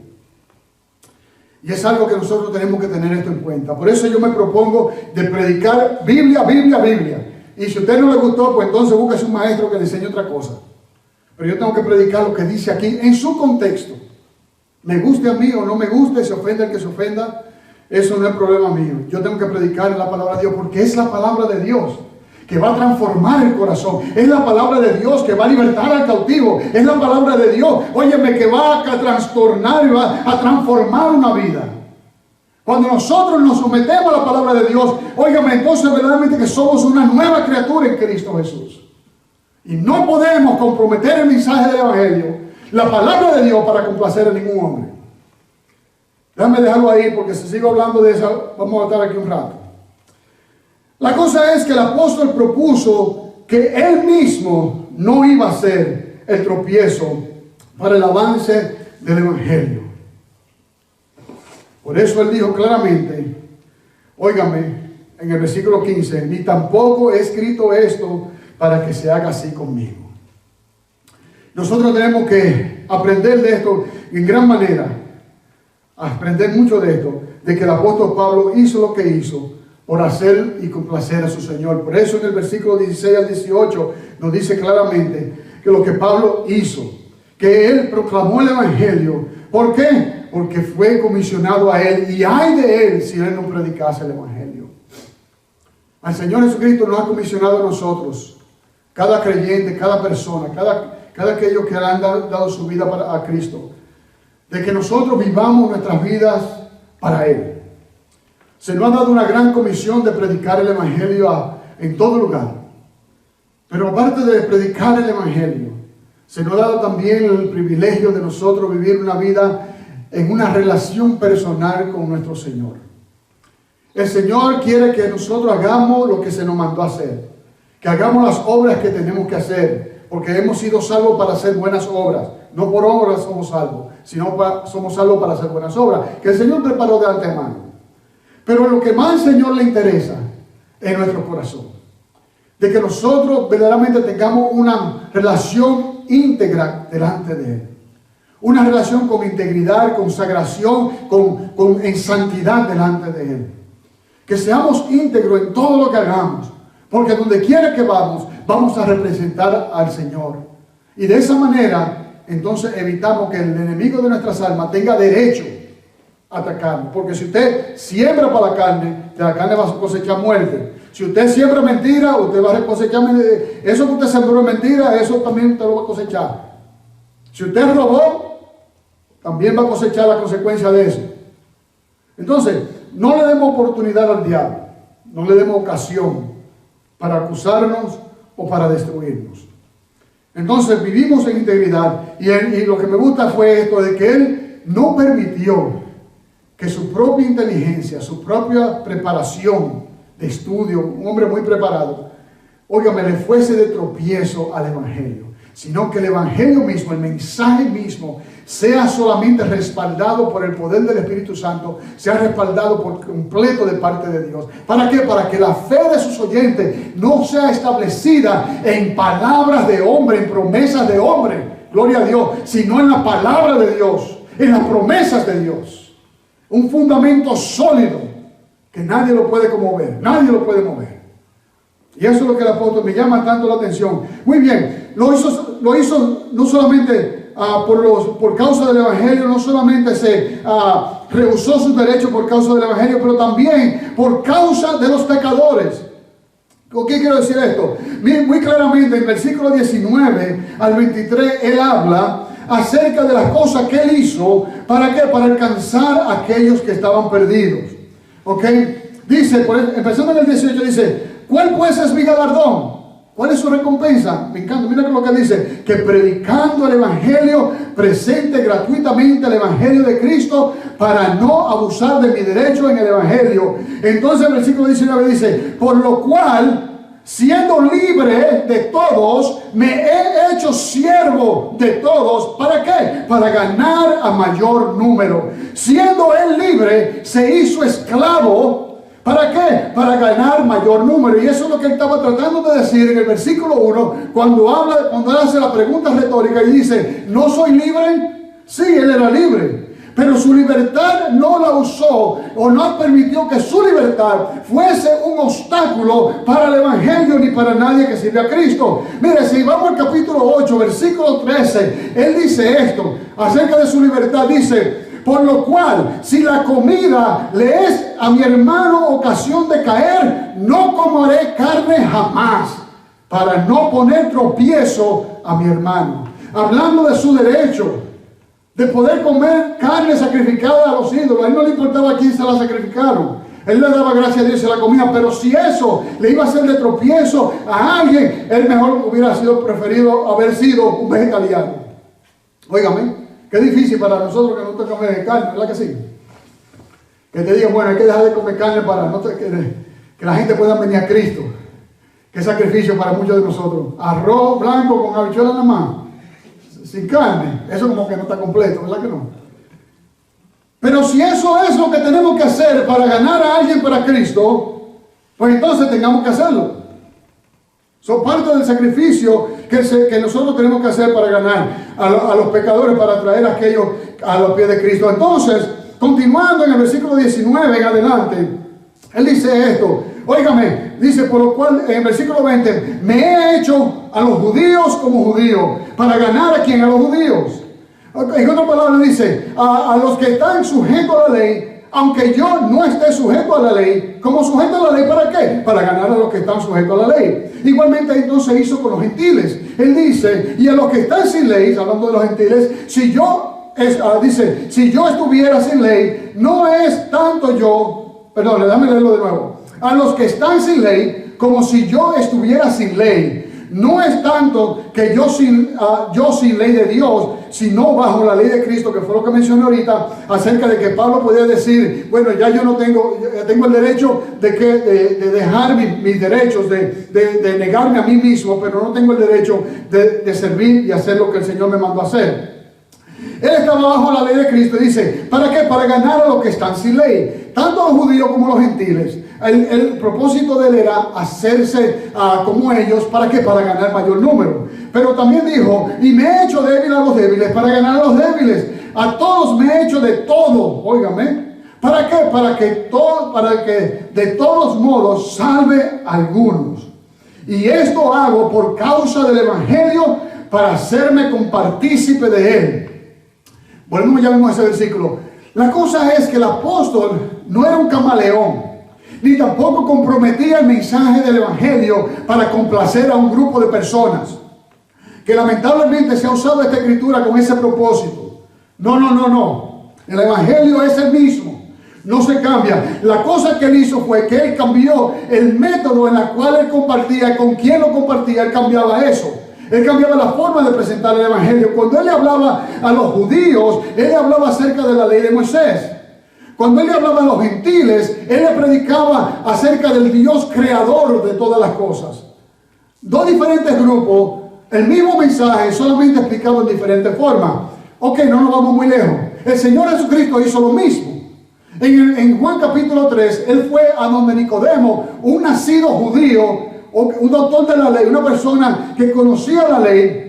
Y es algo que nosotros tenemos que tener esto en cuenta. Por eso yo me propongo de predicar Biblia, Biblia, Biblia. Y si a usted no le gustó, pues entonces búsquese un maestro que le enseñe otra cosa. Pero yo tengo que predicar lo que dice aquí en su contexto. Me guste a mí o no me guste, se ofenda el que se ofenda, eso no es problema mío. Yo tengo que predicar la palabra de Dios porque es la palabra de Dios que va a transformar el corazón. Es la palabra de Dios que va a libertar al cautivo. Es la palabra de Dios, óyeme, que va a trastornar y va a transformar una vida. Cuando nosotros nos sometemos a la palabra de Dios, óigame, entonces verdaderamente que somos una nueva criatura en Cristo Jesús. Y no podemos comprometer el mensaje del Evangelio, la palabra de Dios, para complacer a ningún hombre. Déjame dejarlo ahí porque si sigo hablando de eso, vamos a estar aquí un rato. La cosa es que el apóstol propuso que él mismo no iba a ser el tropiezo para el avance del Evangelio. Por eso él dijo claramente, óigame, en el versículo 15, ni tampoco he escrito esto para que se haga así conmigo. Nosotros tenemos que aprender de esto en gran manera, aprender mucho de esto, de que el apóstol Pablo hizo lo que hizo por hacer y complacer a su Señor. Por eso en el versículo 16 al 18 nos dice claramente que lo que Pablo hizo, que él proclamó el Evangelio. ¿Por qué? Porque fue comisionado a él, y ay de él si él no predicase el Evangelio. Al Señor Jesucristo nos ha comisionado a nosotros, cada creyente, cada persona, cada aquellos que han dado su vida a Cristo, de que nosotros vivamos nuestras vidas para Él. Se nos ha dado una gran comisión de predicar el Evangelio en todo lugar. Pero aparte de predicar el Evangelio, se nos ha dado también el privilegio de nosotros vivir una vida en una relación personal con nuestro Señor. El Señor quiere que nosotros hagamos lo que se nos mandó a hacer, que hagamos las obras que tenemos que hacer, porque hemos sido salvos para hacer buenas obras. No por obras somos salvos, sino somos salvos para hacer buenas obras, que el Señor preparó de antemano. Pero lo que más al Señor le interesa es nuestro corazón, de que nosotros verdaderamente tengamos una relación íntegra delante de Él. Una relación con integridad, consagración, en santidad delante de Él. Que seamos íntegros en todo lo que hagamos, porque donde quiera que vamos a representar al Señor. Y de esa manera, entonces evitamos que el enemigo de nuestras almas tenga derecho a atacarnos. Porque si usted siembra para de la carne va a cosechar muerte. Si usted siembra mentira, usted va a cosechar eso que usted sembró mentira, eso también usted lo va a cosechar. Si usted robó, también va a cosechar la consecuencia de eso. Entonces, no le demos oportunidad al diablo, no le demos ocasión para acusarnos o para destruirnos. Entonces vivimos en integridad, y lo que me gusta fue esto de que él no permitió que su propia inteligencia, su propia preparación de estudio, un hombre muy preparado, óigame, le fuese de tropiezo al Evangelio, sino que el Evangelio mismo, el mensaje mismo, sea solamente respaldado por el poder del Espíritu Santo, sea respaldado por completo de parte de Dios. ¿Para qué? Para que la fe de sus oyentes no sea establecida en palabras de hombre, en promesas de hombre, gloria a Dios, sino en la palabra de Dios, en las promesas de Dios. Un fundamento sólido que nadie lo puede mover, nadie lo puede mover. Y eso es lo que el apóstol me llama tanto la atención. Muy bien, lo hizo no solamente por causa del Evangelio, no solamente se rehusó sus derechos por causa del Evangelio, pero también por causa de los pecadores. ¿Con qué quiero decir esto? Muy claramente en el versículo 19 al 23 él habla acerca de las cosas que Él hizo. ¿Para qué? Para alcanzar a aquellos que estaban perdidos. ¿Ok? Dice, empezando en el 18, dice, ¿cuál pues es mi galardón? ¿Cuál es su recompensa? Me encanta, mira lo que dice, que predicando el Evangelio, presente gratuitamente el Evangelio de Cristo para no abusar de mi derecho en el Evangelio. Entonces el versículo 19 dice, por lo cual, siendo libre de todos, me he hecho siervo de todos. ¿Para qué? Para ganar a mayor número. Siendo él libre, se hizo esclavo. ¿Para qué? Para ganar mayor número. Y eso es lo que él estaba tratando de decir en el versículo 1, cuando él hace la pregunta retórica y dice, ¿no soy libre? Sí, él era libre. Pero su libertad no la usó o no permitió que su libertad fuese un obstáculo para el Evangelio ni para nadie que sirve a Cristo. Mire, si vamos al capítulo 8, versículo 13, él dice esto acerca de su libertad. Dice, por lo cual, si la comida le es a mi hermano ocasión de caer, no comeré carne jamás, para no poner tropiezo a mi hermano. Hablando de su derecho de poder comer carne sacrificada a los ídolos. A él no le importaba a quién se la sacrificaron. Él le daba gracias a Dios y se la comía. Pero si eso le iba a hacer de tropiezo a alguien, él mejor hubiera sido preferido haber sido un vegetariano. Óigame. Qué difícil para nosotros que no te comer carne, ¿verdad que sí? Que te digan, bueno, hay que dejar de comer carne para que la gente pueda venir a Cristo. Qué sacrificio para muchos de nosotros. Arroz blanco con habichuelas nada más, sin carne. Eso como que no está completo, ¿verdad que no? Pero si eso es lo que tenemos que hacer para ganar a alguien para Cristo, pues entonces tengamos que hacerlo. Son parte del sacrificio que nosotros tenemos que hacer para ganar a los pecadores, para traer a aquellos a los pies de Cristo. Entonces, continuando en el versículo 19 en adelante, él dice esto. Óigame, dice, por lo cual, en el versículo 20, me he hecho a los judíos como judío, para ganar a quien, a los judíos. En otra palabra dice, a los que están sujetos a la ley, aunque yo no esté sujeto a la ley, como sujeto a la ley, ¿para qué? Para ganar a los que están sujetos a la ley. Igualmente entonces hizo con los gentiles. Él dice, y a los que están sin ley, hablando de los gentiles, si yo estuviera sin ley, no es tanto yo, perdón, déjame leerlo de nuevo. A los que están sin ley, como si yo estuviera sin ley. No es tanto que yo sin ley de Dios, sino bajo la ley de Cristo, que fue lo que mencioné ahorita, acerca de que Pablo podía decir, bueno, ya yo no tengo el derecho de dejar mis derechos, de negarme a mí mismo, pero no tengo el derecho de servir y hacer lo que el Señor me mandó a hacer. Él estaba bajo la ley de Cristo y dice, ¿para qué? Para ganar a los que están sin ley, tanto los judíos como los gentiles. El propósito de él era hacerse como ellos. ¿Para qué? Para ganar mayor número. Pero también dijo, y me he hecho débil a los débiles, para ganar a los débiles. A todos me he hecho de todo. Óigame. ¿Para qué? Para que de todos modos salve a algunos. Y esto hago por causa del Evangelio, para hacerme compartícipe de él. Bueno, ya vimos ese versículo. La cosa es que el apóstol no era un camaleón, ni tampoco comprometía el mensaje del Evangelio para complacer a un grupo de personas, que lamentablemente se ha usado esta escritura con ese propósito. No. El Evangelio es el mismo, no se cambia. La cosa que él hizo fue que él cambió el método en el cual él compartía, con quién lo compartía, él cambiaba eso. Él cambiaba la forma de presentar el Evangelio. Cuando él le hablaba a los judíos, él le hablaba acerca de la ley de Moisés. Cuando él le hablaba a los gentiles, él le predicaba acerca del Dios creador de todas las cosas. Dos diferentes grupos, el mismo mensaje, solamente explicado en diferentes formas. Ok, no nos vamos muy lejos. El Señor Jesucristo hizo lo mismo. En Juan capítulo 3, él fue a donde Nicodemo, un nacido judío, un doctor de la ley, una persona que conocía la ley,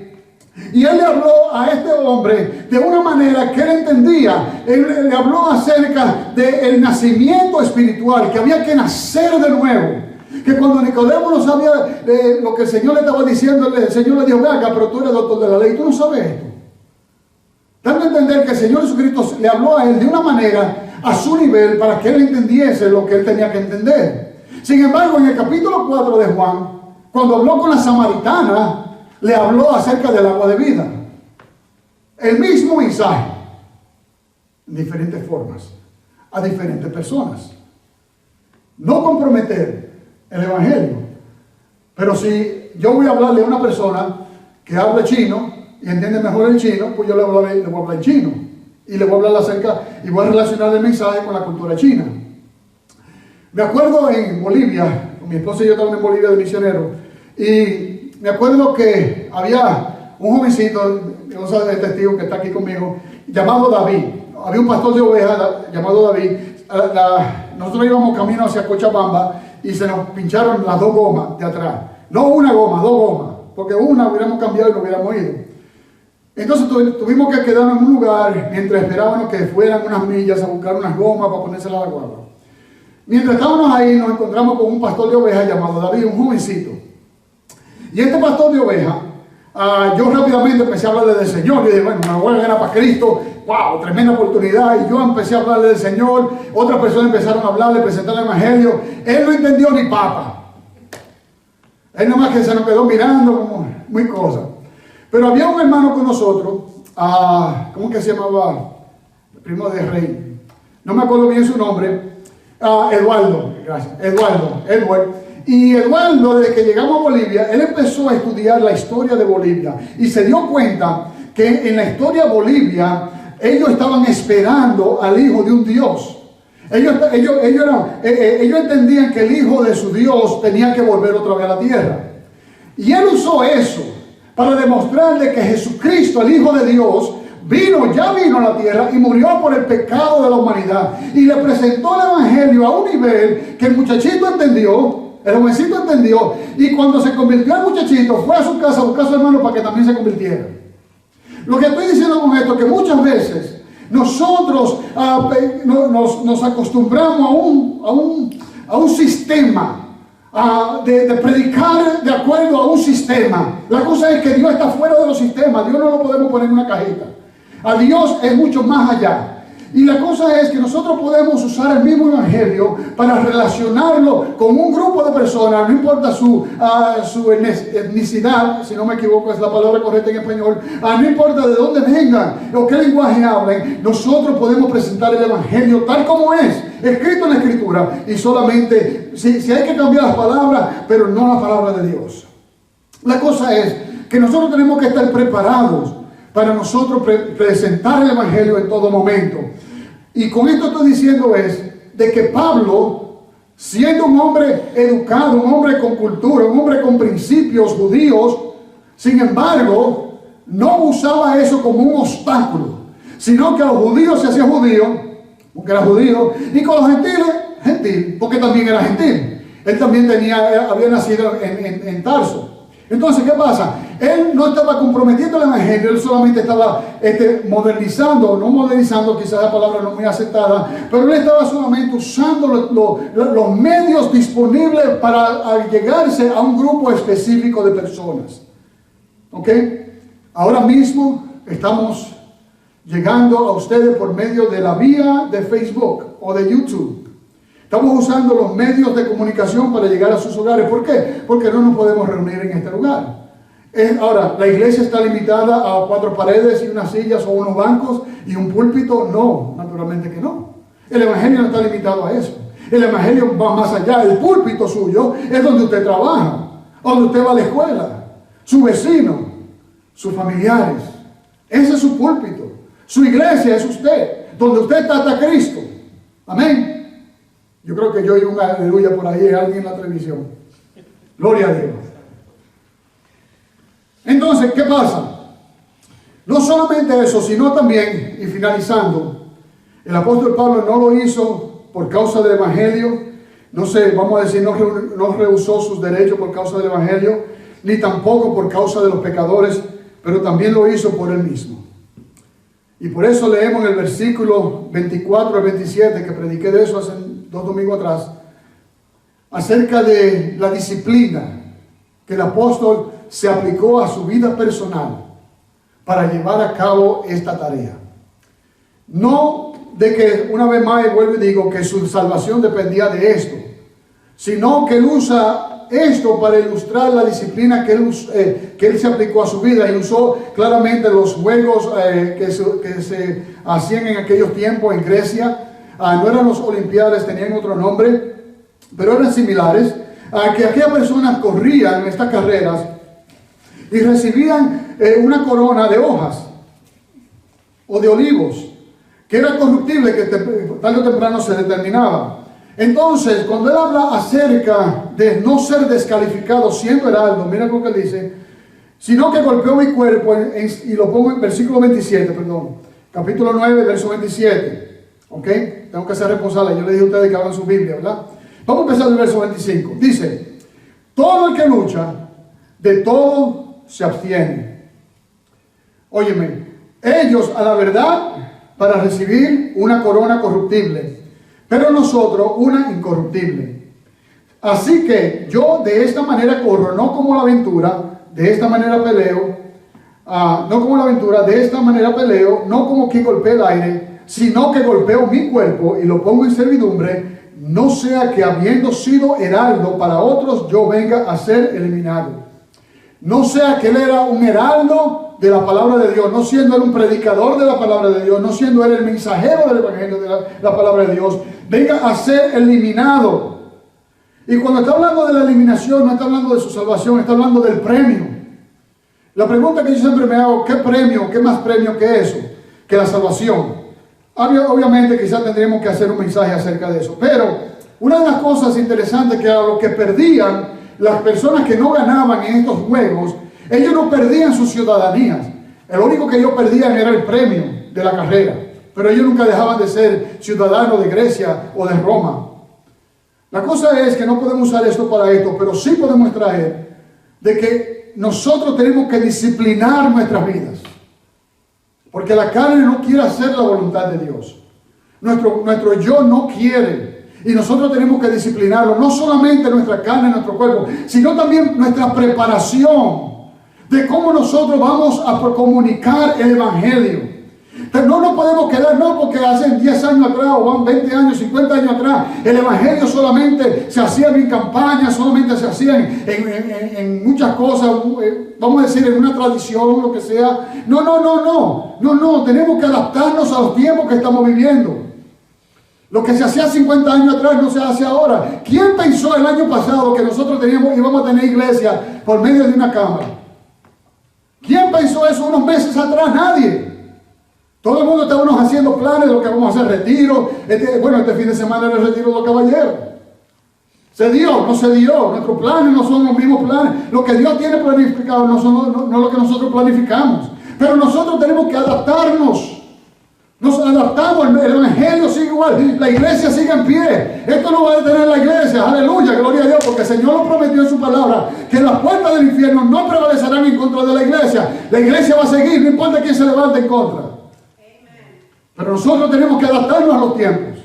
y él le habló a este hombre de una manera que él entendía. Él le habló acerca del nacimiento espiritual, que había que nacer de nuevo. Que cuando Nicodemo no sabía lo que el Señor le estaba diciendo, el Señor le dijo, venga, pero tú eres doctor de la ley, tú no sabes esto. Dando a entender que el Señor Jesucristo le habló a él de una manera a su nivel, para que él entendiese lo que él tenía que entender. Sin embargo, en el capítulo 4 de Juan, cuando habló con la samaritana, le habló acerca del agua de vida. el mismo mensaje en diferentes formas a diferentes personas. No comprometer el evangelio. Pero si yo voy a hablarle a una persona que habla chino y entiende mejor el chino, pues yo le voy a hablar en chino. Y le voy a hablar acerca y voy a relacionar el mensaje con la cultura china. Me acuerdo en Bolivia, mi esposa y yo estábamos en Bolivia de misionero, y me acuerdo que había un jovencito, Dios de testigo que está aquí conmigo, llamado David. Había un pastor de ovejas llamado David. Nosotros íbamos camino hacia Cochabamba y se nos pincharon las dos gomas de atrás. No una goma, dos gomas, porque una hubiéramos cambiado y no hubiéramos ido. Entonces tuvimos que quedarnos en un lugar mientras esperábamos que fueran unas millas a buscar unas gomas para ponérselas a la guagua. Mientras estábamos ahí nos encontramos con un pastor de ovejas llamado David, un jovencito. Y este pastor de ovejas, yo rápidamente empecé a hablarle del Señor. Y dije, bueno, me voy a ganar para Cristo. ¡Wow! Tremenda oportunidad. Y yo empecé a hablarle del Señor. Otras personas empezaron a hablarle, presentar el Evangelio. Él no entendió ni papa. Él nomás que se nos quedó mirando como muy cosa. Pero había un hermano con nosotros, ¿cómo que se llamaba? El primo de Rey. No me acuerdo bien su nombre. Eduardo, gracias. Edward. Y Eduardo, desde que llegamos a Bolivia, él empezó a estudiar la historia de Bolivia y se dio cuenta que en la historia de Bolivia ellos estaban esperando al hijo de un Dios. Ellos entendían que el hijo de su Dios tenía que volver otra vez a la tierra. Y él usó eso para demostrarle que Jesucristo, el Hijo de Dios, ya vino a la tierra y murió por el pecado de la humanidad. Y le presentó el Evangelio a un nivel que el muchachito entendió. El jovencito entendió, y cuando se convirtió el muchachito, fue a su casa a buscar a su hermano para que también se convirtiera. Lo que estoy diciendo con esto es que muchas veces nosotros nos acostumbramos a un sistema, de predicar de acuerdo a un sistema. La cosa es que Dios está fuera de los sistemas. Dios no lo podemos poner en una cajita. A Dios es mucho más allá. Y la cosa es que nosotros podemos usar el mismo evangelio para relacionarlo con un grupo de personas, no importa su etnicidad, si no me equivoco es la palabra correcta en español, no importa de dónde vengan o qué lenguaje hablen, nosotros podemos presentar el evangelio tal como es, escrito en la escritura, y solamente, si hay que cambiar las palabras, pero no la palabra de Dios. La cosa es que nosotros tenemos que estar preparados para nosotros presentar el evangelio en todo momento. Y con esto estoy diciendo es de que Pablo, siendo un hombre educado, un hombre con cultura, un hombre con principios judíos, sin embargo, no usaba eso como un obstáculo, sino que a los judíos se hacía judío, porque era judío, y con los gentiles, gentil, porque también era gentil. Él también había nacido en Tarso. Entonces, ¿qué pasa? Él no estaba comprometiendo el evangelio, él solamente estaba modernizando, quizás la palabra no muy aceptada, pero él estaba solamente usando los medios disponibles para llegarse a un grupo específico de personas. ¿Ok? Ahora mismo estamos llegando a ustedes por medio de la vía de Facebook o de YouTube. Estamos usando los medios de comunicación para llegar a sus hogares. ¿Por qué? Porque no nos podemos reunir en este lugar. Ahora, ¿la iglesia está limitada a 4 paredes y unas sillas o unos bancos y un púlpito? No, naturalmente que no. El evangelio no está limitado a eso. El evangelio va más allá. El púlpito suyo es donde usted trabaja, donde usted va a la escuela, su vecino, sus familiares. Ese es su púlpito. Su iglesia es usted. Donde usted está Cristo. Amén. Yo creo que yo oí un aleluya por ahí, alguien en la televisión. Gloria a Dios. Entonces, ¿qué pasa? No solamente eso, sino también, y finalizando, el apóstol Pablo no lo hizo por causa del evangelio. No sé, vamos a decir, no rehusó sus derechos por causa del evangelio, ni tampoco por causa de los pecadores, pero también lo hizo por él mismo. Y por eso leemos en el versículo 24 al 27, que prediqué de eso hace 2 domingos atrás, acerca de la disciplina que el apóstol se aplicó a su vida personal para llevar a cabo esta tarea. No de que, una vez más vuelvo y digo, que su salvación dependía de esto, sino que él usa esto para ilustrar la disciplina que él se aplicó a su vida, y usó claramente los juegos que se hacían en aquellos tiempos en Grecia. No eran los Olimpiadas, tenían otro nombre, pero eran similares. Que aquellas personas corrían estas carreras y recibían una corona de hojas o de olivos, que era corruptible, que tarde o temprano se determinaba. Entonces, cuando él habla acerca de no ser descalificado siendo heraldo, mira lo que él dice: sino que golpeó mi cuerpo, y lo pongo en versículo 27, perdón, capítulo 9, verso 27. ¿Ok? Tengo que ser responsable. Yo le dije a ustedes que hablan su Biblia, ¿verdad? Vamos a empezar el verso 25. Dice: todo el que lucha, de todo se abstiene. Óyeme, ellos a la verdad para recibir una corona corruptible, pero nosotros una incorruptible. Así que yo de esta manera corro, no como la aventura, de esta manera peleo, no como la aventura, de esta manera peleo, no como quien golpea el aire, sino que golpeo mi cuerpo y lo pongo en servidumbre, no sea que habiendo sido heraldo para otros yo venga a ser eliminado. No sea que él era un heraldo de la palabra de Dios, no siendo él un predicador de la palabra de Dios, no siendo él el mensajero del evangelio de la palabra de Dios, venga a ser eliminado. Y cuando está hablando de la eliminación, no está hablando de su salvación, está hablando del premio. La pregunta que yo siempre me hago: ¿qué premio, qué más premio que eso, que la salvación? Obviamente quizás tendríamos que hacer un mensaje acerca de eso, pero una de las cosas interesantes que era lo que perdían las personas que no ganaban en estos juegos, ellos no perdían sus ciudadanías. El único que ellos perdían era el premio de la carrera, pero ellos nunca dejaban de ser ciudadanos de Grecia o de Roma. La cosa es que no podemos usar esto para esto, pero sí podemos extraer de que nosotros tenemos que disciplinar nuestras vidas. Porque la carne no quiere hacer la voluntad de Dios. Nuestro yo no quiere. Y nosotros tenemos que disciplinarlo. No solamente nuestra carne, nuestro cuerpo, sino también nuestra preparación de cómo nosotros vamos a comunicar el evangelio. Pero no nos podemos quedar, no, porque hace 10 años atrás, o van 20 años, 50 años atrás, el evangelio solamente se hacía en campañas, solamente se hacía en muchas cosas, vamos a decir, en una tradición, lo que sea. No, tenemos que adaptarnos a los tiempos que estamos viviendo. Lo que se hacía 50 años atrás no se hace ahora. ¿Quién pensó el año pasado que nosotros íbamos a tener iglesia por medio de una cámara? ¿Quién pensó eso unos meses atrás? Nadie. Todo el mundo estábamos haciendo planes de lo que vamos a hacer, retiro. Este fin de semana era el retiro de los caballeros. ¿Se dio? No se dio. Nuestros planes no son los mismos planes. Lo que Dios tiene planificado no lo que nosotros planificamos. Pero nosotros tenemos que adaptarnos. Nos adaptamos, el evangelio sigue igual, la iglesia sigue en pie. Esto no va a detener la iglesia, aleluya, gloria a Dios, porque el Señor lo prometió en su palabra, que las puertas del infierno no prevalecerán en contra de la iglesia. La iglesia va a seguir, no importa quién se levante en contra. Pero nosotros tenemos que adaptarnos a los tiempos.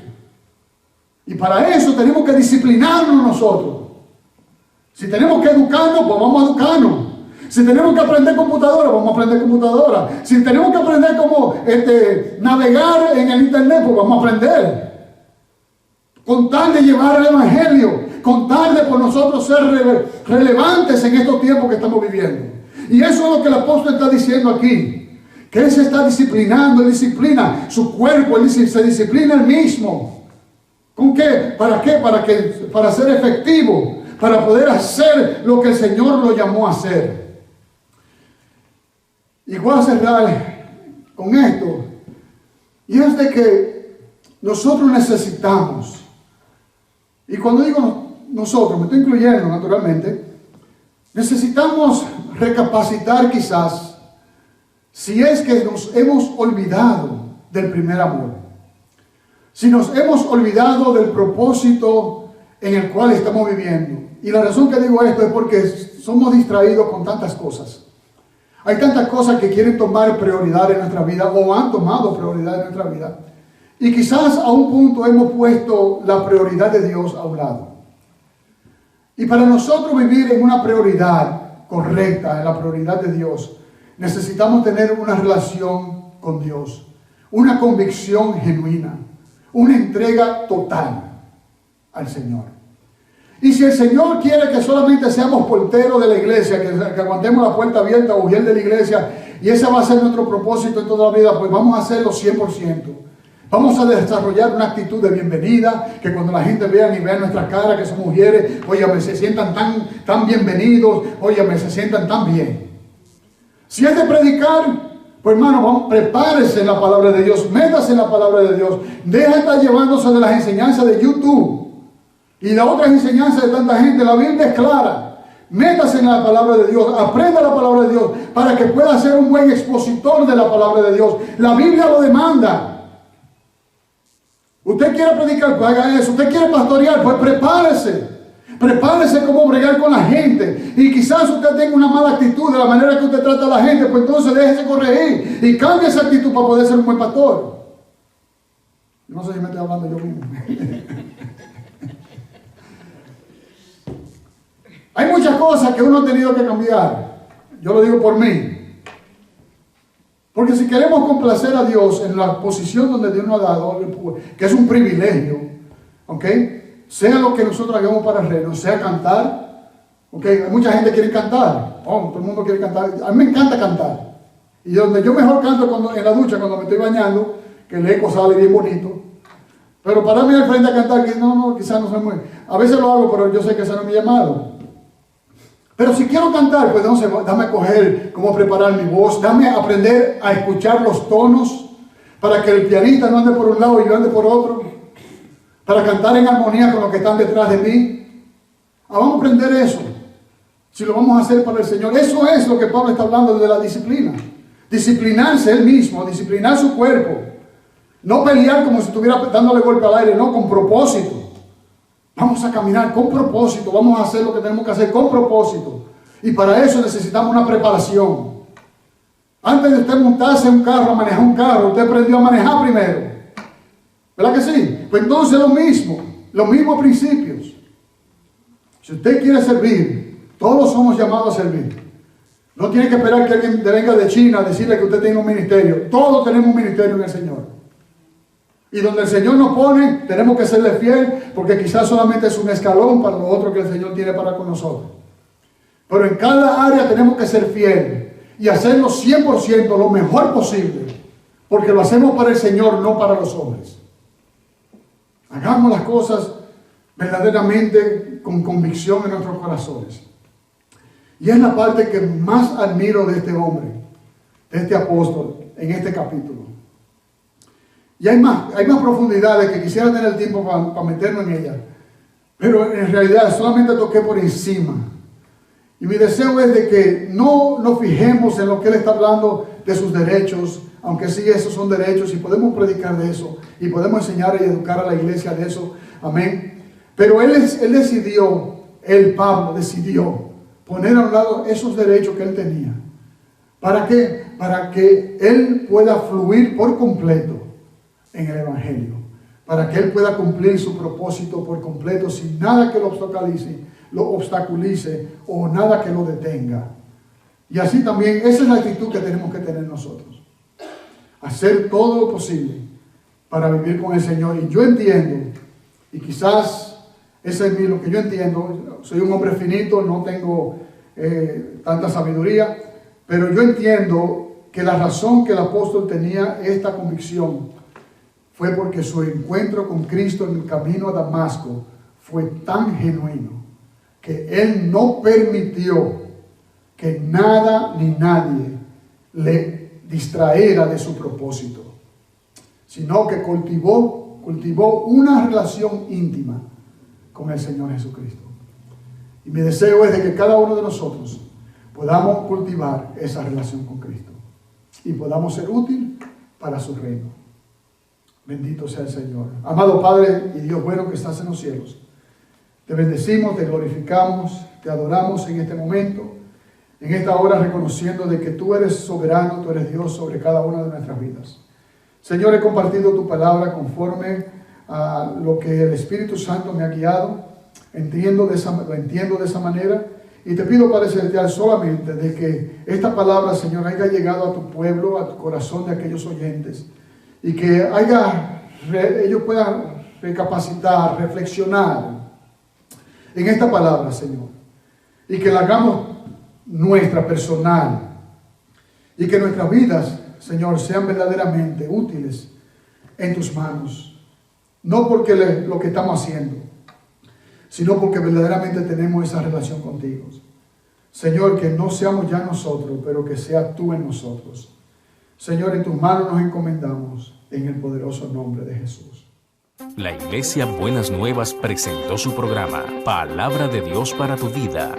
Y para eso tenemos que disciplinarnos nosotros. Si tenemos que educarnos, pues vamos a educarnos. Si tenemos que aprender computadora, vamos a aprender computadora. Si tenemos que aprender cómo navegar en el internet, pues vamos a aprender. Con tal de llevar el evangelio, con tal de por nosotros ser relevantes en estos tiempos que estamos viviendo. Y eso es lo que el apóstol está diciendo aquí. Que él se está disciplinando, él disciplina su cuerpo, él se disciplina él mismo. ¿Con qué? ¿Para qué? Para ser efectivo, para poder hacer lo que el Señor lo llamó a hacer. Y voy a cerrar con esto, y es de que nosotros necesitamos, y cuando digo nosotros, me estoy incluyendo naturalmente, necesitamos recapacitar quizás si es que nos hemos olvidado del primer amor, si nos hemos olvidado del propósito en el cual estamos viviendo. Y la razón que digo esto es porque somos distraídos con tantas cosas. Hay tantas cosas que quieren tomar prioridad en nuestra vida o han tomado prioridad en nuestra vida. Y quizás a un punto hemos puesto la prioridad de Dios a un lado. Y para nosotros vivir en una prioridad correcta, en la prioridad de Dios, necesitamos tener una relación con Dios, una convicción genuina, una entrega total al Señor. Y si el Señor quiere que solamente seamos porteros de la iglesia, que aguantemos la puerta abierta o ujier de la iglesia, y ese va a ser nuestro propósito en toda la vida, pues vamos a hacerlo 100%. Vamos a desarrollar una actitud de bienvenida, que cuando la gente vea y vea nuestra cara, que somos mujeres, óyame, se sientan tan bienvenidos, óyame, se sientan tan bien. Si es de predicar, pues hermano, prepárese en la palabra de Dios, métase en la palabra de Dios, deja de estar llevándose de las enseñanzas de YouTube y las otras enseñanzas de tanta gente. La Biblia es clara. Métase en la palabra de Dios, aprenda la palabra de Dios para que pueda ser un buen expositor de la palabra de Dios. La Biblia lo demanda. Usted quiere predicar, pues haga eso. Usted quiere pastorear, pues prepárese. Prepárese cómo bregar con la gente. Y quizás usted tenga una mala actitud de la manera que usted trata a la gente, pues entonces déjese corregir y cambie esa actitud para poder ser un buen pastor. No sé si me estoy hablando yo mismo. Hay muchas cosas que uno ha tenido que cambiar. Yo lo digo por mí. Porque si queremos complacer a Dios en la posición donde Dios nos ha dado, que es un privilegio, ¿ok? Sea lo que nosotros hagamos para el reino, sea cantar, ¿ok? Hay mucha gente que quiere cantar. Oh, todo el mundo quiere cantar. A mí me encanta cantar. Y donde yo mejor canto en la ducha, cuando me estoy bañando, que el eco sale bien bonito. Pero pararme al frente a cantar, que no, quizás no soy muy... A veces lo hago, pero yo sé que ese no es mi llamado. Pero si quiero cantar, pues entonces dame coger cómo preparar mi voz, dame aprender a escuchar los tonos, para que el pianista no ande por un lado y yo ande por otro, para cantar en armonía con los que están detrás de mí. Vamos a aprender eso, si lo vamos a hacer para el Señor. Eso es lo que Pablo está hablando de la disciplina. Disciplinarse él mismo, disciplinar su cuerpo. No pelear como si estuviera dándole golpe al aire, no, con propósito. Vamos a caminar con propósito, vamos a hacer lo que tenemos que hacer con propósito. Y para eso necesitamos una preparación. Antes de usted montarse en un carro, a manejar un carro, usted aprendió a manejar primero. ¿Verdad que sí? Pues entonces los mismos principios. Si usted quiere servir, todos somos llamados a servir. No tiene que esperar que alguien venga de China a decirle que usted tiene un ministerio. Todos tenemos un ministerio en el Señor. Y donde el Señor nos pone, tenemos que serle fiel, porque quizás solamente es un escalón para lo otro que el Señor tiene para con nosotros. Pero en cada área tenemos que ser fiel y hacerlo 100% lo mejor posible, porque lo hacemos para el Señor, no para los hombres. Hagamos las cosas verdaderamente con convicción en nuestros corazones. Y es la parte que más admiro de este hombre, de este apóstol, en este capítulo. Y hay más profundidades que quisiera tener el tiempo para meternos en ellas. Pero en realidad solamente toqué por encima. Y mi deseo es de que no nos fijemos en lo que él está hablando de sus derechos, aunque sí esos son derechos y podemos predicar de eso y podemos enseñar y educar a la iglesia de eso. Amén. Pero Pablo decidió poner a un lado esos derechos que él tenía. ¿Para qué? Para que él pueda fluir por completo en el Evangelio, para que él pueda cumplir su propósito por completo sin nada que lo obstaculice o nada que lo detenga. Y así también, esa es la actitud que tenemos que tener nosotros. Hacer todo lo posible para vivir con el Señor. Y yo entiendo, y quizás ese es lo que yo entiendo, soy un hombre finito, no tengo tanta sabiduría, pero yo entiendo que la razón que el apóstol tenía esta convicción fue porque su encuentro con Cristo en el camino a Damasco fue tan genuino que él no permitió que nada ni nadie le distraera de su propósito, sino que cultivó una relación íntima con el Señor Jesucristo. Y mi deseo es de que cada uno de nosotros podamos cultivar esa relación con Cristo y podamos ser útil para su reino. Bendito sea el Señor. Amado Padre y Dios bueno que estás en los cielos, te bendecimos, te glorificamos, te adoramos en este momento, en esta hora, reconociendo de que tú eres soberano, tú eres Dios sobre cada una de nuestras vidas. Señor, he compartido tu palabra conforme a lo que el Espíritu Santo me ha guiado. Lo entiendo de esa manera. Y te pido, Padre Celestial, solamente de que esta palabra, Señor, haya llegado a tu pueblo, a tu corazón de aquellos oyentes. Y que ellos puedan recapacitar, reflexionar en esta palabra, Señor, y que la hagamos nuestra, personal, y que nuestras vidas, Señor, sean verdaderamente útiles en tus manos. No porque lo que estamos haciendo, sino porque verdaderamente tenemos esa relación contigo. Señor, que no seamos ya nosotros, pero que seas tú en nosotros. Señor, en tus manos nos encomendamos, en el poderoso nombre de Jesús. La Iglesia Buenas Nuevas presentó su programa Palabra de Dios para tu Vida.